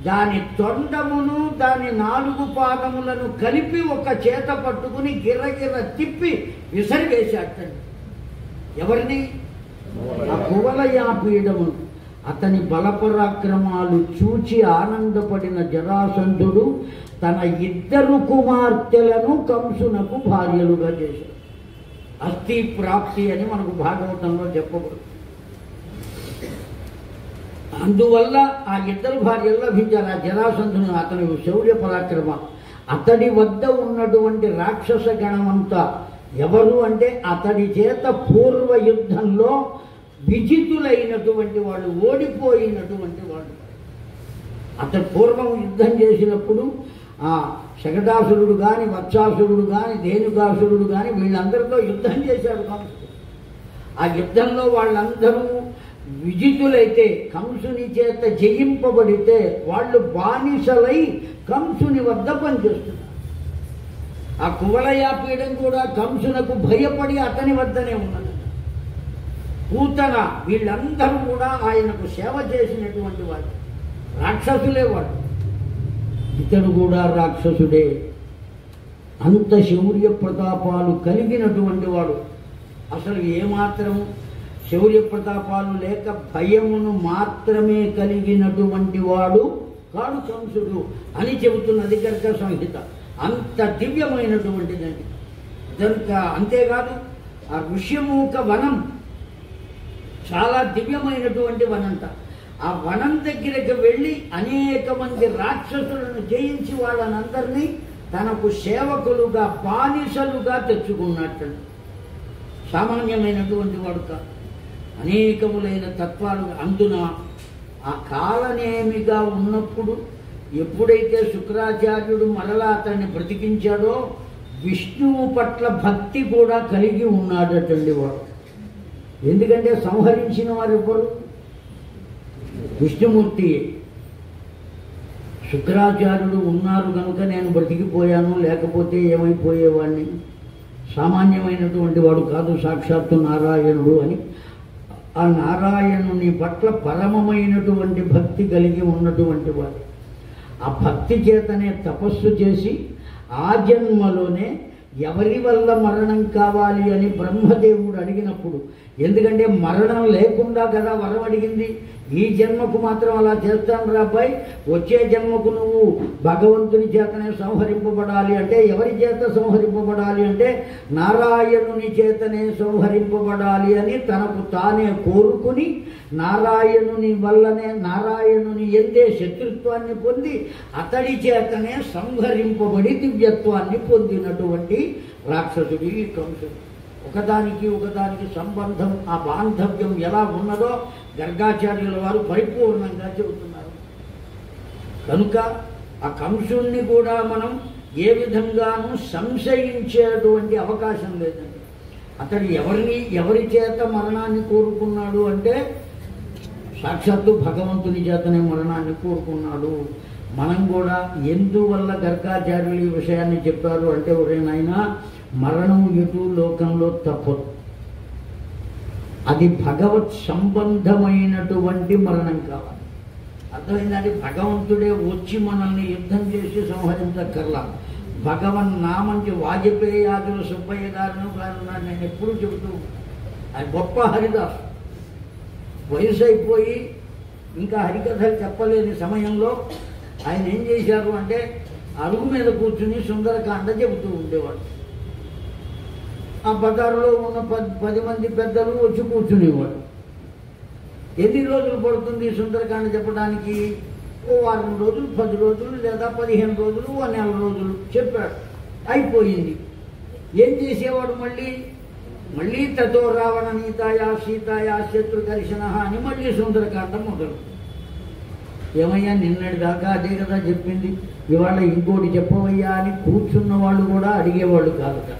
దాని తొండమును దాని 4 పాదములను కలిపి ఒక చేత పట్టుకుని గిర్రగిర్ర తిప్పి విసిరివేశాటండి. ఎవరిని? ఆ కువలయాపీడమును. అతని బలపరాక్రమాలు చూచి ఆనందపడిన జరాసంధుడు తన 2 కుమార్తెలను కంసునకు భార్యలుగా చేశాడు. అస్థి ప్రాప్తి అని మనకు భాగవతంలో చెప్పబడు. అందువల్ల ఆ 2 భార్యలు లభించారు. ఆ జరాసంధుని అతని శౌర్య పరాక్రమ, అతడి వద్ద ఉన్నటువంటి రాక్షస గణమంతా ఎవరు అంటే అతడి చేత పూర్వ యుద్ధంలో విజితులైనటువంటి వాళ్ళు, ఓడిపోయినటువంటి వాళ్ళు. అతడు పూర్వం యుద్ధం చేసినప్పుడు ఆ శకటాసురుడు కానీ, వత్సాసురుడు కానీ, ధేనుకాసురుడు కానీ వీళ్ళందరితో యుద్ధం చేశాడు కంసుడు. ఆ యుద్ధంలో వాళ్ళందరూ విజితులైతే, కంసుని చేత జయింపబడితే వాళ్ళు బానిసలై కంసుని వద్ద పనిచేస్తున్నారు. ఆ కువలయాపీడం కూడా కంసునకు భయపడి అతని వద్దనే ఉన్నది. పూతన వీళ్ళందరూ కూడా ఆయనకు సేవ చేసినటువంటి వాళ్ళు, రాక్షసులే వాళ్ళు. ఇతడు కూడా రాక్షసుడే. అంత శౌర్య ప్రతాపాలు కలిగినటువంటి వాడు. అసలు ఏమాత్రం శౌర్య ప్రతాపాలు లేక భయమును మాత్రమే కలిగినటువంటి వాడు కాడు కంసుడు అని చెబుతున్నది గర్గ సంహిత. అంత దివ్యమైనటువంటిదండి. కనుక అంతేకాదు ఆ ఋష్యమూక వనం చాలా దివ్యమైనటువంటి వనంట. ఆ వనం దగ్గరకు వెళ్ళి అనేక మంది రాక్షసులను జయించి వాళ్ళనందరినీ తనకు సేవకులుగా, బానిసలుగా తెచ్చుకున్నట్టు. సామాన్యమైనటువంటి వాడు కాదు. అనేకములైన తత్వాలు. అందున ఆ కాలనేమిగా ఉన్నప్పుడు ఎప్పుడైతే శుక్రాచార్యుడు మరలా అతన్ని బ్రతికించాడో విష్ణువు పట్ల భక్తి కూడా కలిగి ఉన్నాడటండి వాడు. ఎందుకంటే సంహరించిన వారు ఎవ్వరు? విష్ణుమూర్తి. శుక్రాచార్యుడు ఉన్నారు కనుక నేను బ్రతికిపోయాను, లేకపోతే ఏమైపోయేవాడిని. సామాన్యమైనటువంటి వాడు కాదు, సాక్షాత్తు నారాయణుడు అని. ఆ నారాయణుని పట్ల పరమమైనటువంటి భక్తి కలిగి ఉన్నటువంటి వాడు. ఆ భక్తి చేతనే తపస్సు చేసి ఆ జన్మలోనే ఎవరి వల్ల మరణం కావాలి అని బ్రహ్మదేవుడు అడిగినప్పుడు, ఎందుకంటే మరణం లేకుండా కదా వరం అడిగింది, ఈ జన్మకు మాత్రం అలా చేస్తాను రా అబ్బాయి, వచ్చే జన్మకు నువ్వు భగవంతుని చేతనే సంహరింపబడాలి అంటే ఎవరి చేత సంహరింపబడాలి అంటే నారాయణుని చేతనే సంహరింపబడాలి అని తనకు తానే కోరుకుని నారాయణుని వల్లనే, నారాయణుని ఎందే శత్రుత్వాన్ని పొంది అతడి చేతనే సంహరింపబడి దివ్యత్వాన్ని పొందినటువంటి రాక్షసుడు ఈ కంసుడు. ఒకదానికి ఒకదానికి సంబంధం, ఆ బాంధవ్యం ఎలా ఉన్నదో గర్గాచార్యుల వారు పరిపూర్ణంగా చెబుతున్నారు. కనుక ఆ కంసుణ్ణి కూడా మనం ఏ విధంగానూ సంశయించేటువంటి అవకాశం లేదండి. అతడు ఎవరి చేత మరణాన్ని కోరుకున్నాడు అంటే సాక్షాత్తు భగవంతుని చేతనే మరణాన్ని కోరుకున్నాడు. మనం కూడా ఎందువల్ల గర్గాచార్యులు ఈ విషయాన్ని చెప్పారు అంటే, ఒరే నాయనా, మరణం ఎటు లోకంలో తప్పదు. అది భగవత్ సంబంధమైనటువంటి మరణం కావాలి. అర్థమైందండి? భగవంతుడే వచ్చి మనల్ని యుద్ధం చేసి సంహరించక్కర్లా. భగవన్ నామంచి వాజపేయాదుల సుబ్బయ్య గారిను గారున్నాడు. నేను ఎప్పుడు చెబుతూ, అది గొప్ప హరిదాసు. వయసు అయిపోయి ఇంకా హరికథలు చెప్పలేని సమయంలో ఆయన ఏం చేశారు అంటే అరుగు మీద కూర్చుని సుందరకాండ చెబుతూ ఉండేవాడు. ఆ బజారులో ఉన్న 10 మంది పెద్దలు వచ్చి కూర్చునేవాడు. ఎన్ని రోజులు పడుతుంది సుందరకాండ చెప్పడానికి? ఓ వారం రోజులు, 10 రోజులు, లేదా 15 రోజులు, ఓ నెల రోజులు చెప్పాడు, అయిపోయింది. ఏం చేసేవాడు మళ్ళీ తతో రావణ నీతాయా సీతాయా శత్రుకర్షణ అని మళ్ళీ సుందరకాండ మొదలు. ఏమయ్యా నిన్నటి దాకా అదే కదా చెప్పింది, ఇవాళ ఇంకోటి చెప్పవయ్యా అని కూర్చున్న వాళ్ళు కూడా అడిగేవాళ్ళు కాదుట.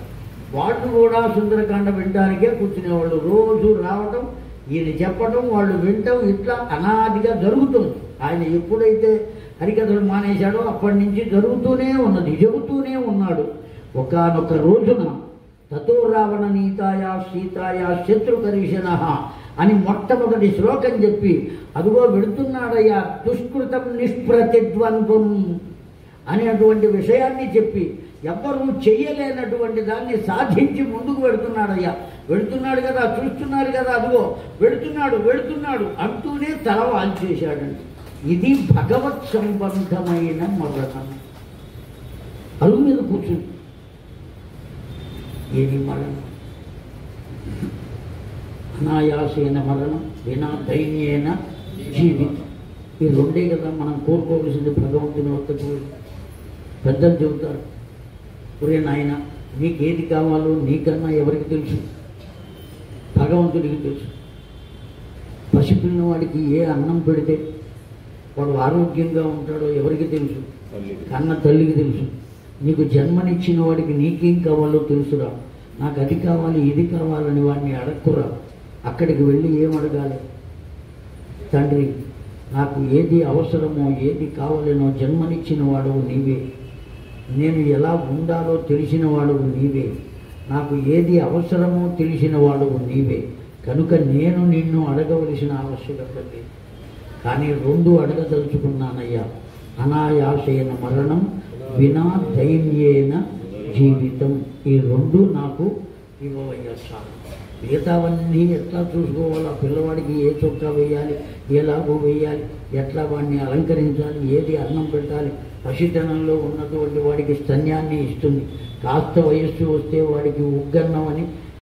వాళ్ళు కూడా సుందరకాండ వినడానికే కూర్చునేవాళ్ళు. రోజు రావటం, ఈయన చెప్పటం, వాళ్ళు వినటం, ఇట్లా అనాదిగా జరుగుతుంది. ఆయన ఎప్పుడైతే హరికథలు మానేశాడో అప్పటి నుంచి జరుగుతూనే ఉన్నది, చెబుతూనే ఉన్నాడు. ఒకానొక రోజున తతో రావణ నీతాయా సీతాయా శత్రుకర్షణ అని మొట్టమొదటి శ్లోకం చెప్పి, అదిగో వెళుతున్నాడయ్యా దుష్కృతం నిష్ప్రతిద్వంద్వం అనేటువంటి విషయాన్ని చెప్పి, ఎవ్వరూ చెయ్యలేనటువంటి దాన్ని సాధించి ముందుకు వెళుతున్నాడయ్యా. వెళుతున్నాడు కదా, చూస్తున్నారు కదా, అదిగో వెళుతున్నాడు అంటూనే తల వాల్చేశాడండి. ఇది భగవత్ సంబంధమైన మరణం. అరుగు మీద కూర్చుంది. ఏది మరణం? అనాయాసేన మరణం, వినా దైన్యేన జీవితం. ఈ రెండే కదా మనం కోరుకోవలసింది భగవంతుని వద్దకు. పెద్దలు చెబుతారు, ఒరే నాయన నీకేది కావాలో నీకన్నా ఎవరికి తెలుసు? భగవంతుడికి తెలుసు. పసిపిల్లిన వాడికి ఏ అన్నం పెడితే వాడు ఆరోగ్యంగా ఉంటాడో ఎవరికి తెలుసు? కన్న తల్లికి తెలుసు. నీకు జన్మనిచ్చిన వాడికి నీకేం కావాలో తెలుసురా. నాకు అది కావాలి ఇది కావాలని వాడిని అడక్కురా. అక్కడికి వెళ్ళి ఏం అడగాలి? తండ్రి నాకు ఏది అవసరమో ఏది కావాలనో జన్మనిచ్చిన వాడు నీవే, నేను ఎలా ఉండాలో తెలిసిన వాడు నీవే, నాకు ఏది అవసరమో తెలిసిన వాడు నీవే, కనుక నేను నిన్ను అడగవలసిన ఆవశ్యకత లేదు. కానీ 2 అడగదలుచుకున్నానయ్యా. అనాయాసేన మరణం, వినా దైన్యేన జీవితం. ఈ 2 నాకు ఇవ్వవయ్యా చాలు. మిగతావన్నీ ఎట్లా చూసుకోవాలా, పిల్లవాడికి ఏ చొక్కా వేయాలి, ఏ లాభం వేయాలి, ఎట్లా వాడిని అలంకరించాలి, ఏది అన్నం పెట్టాలి, పసితనంలో ఉన్నటువంటి వాడికి స్తన్యాన్ని ఇస్తుంది, కాస్త వయస్సు వస్తే వాడికి ఉగ్గన్నం అని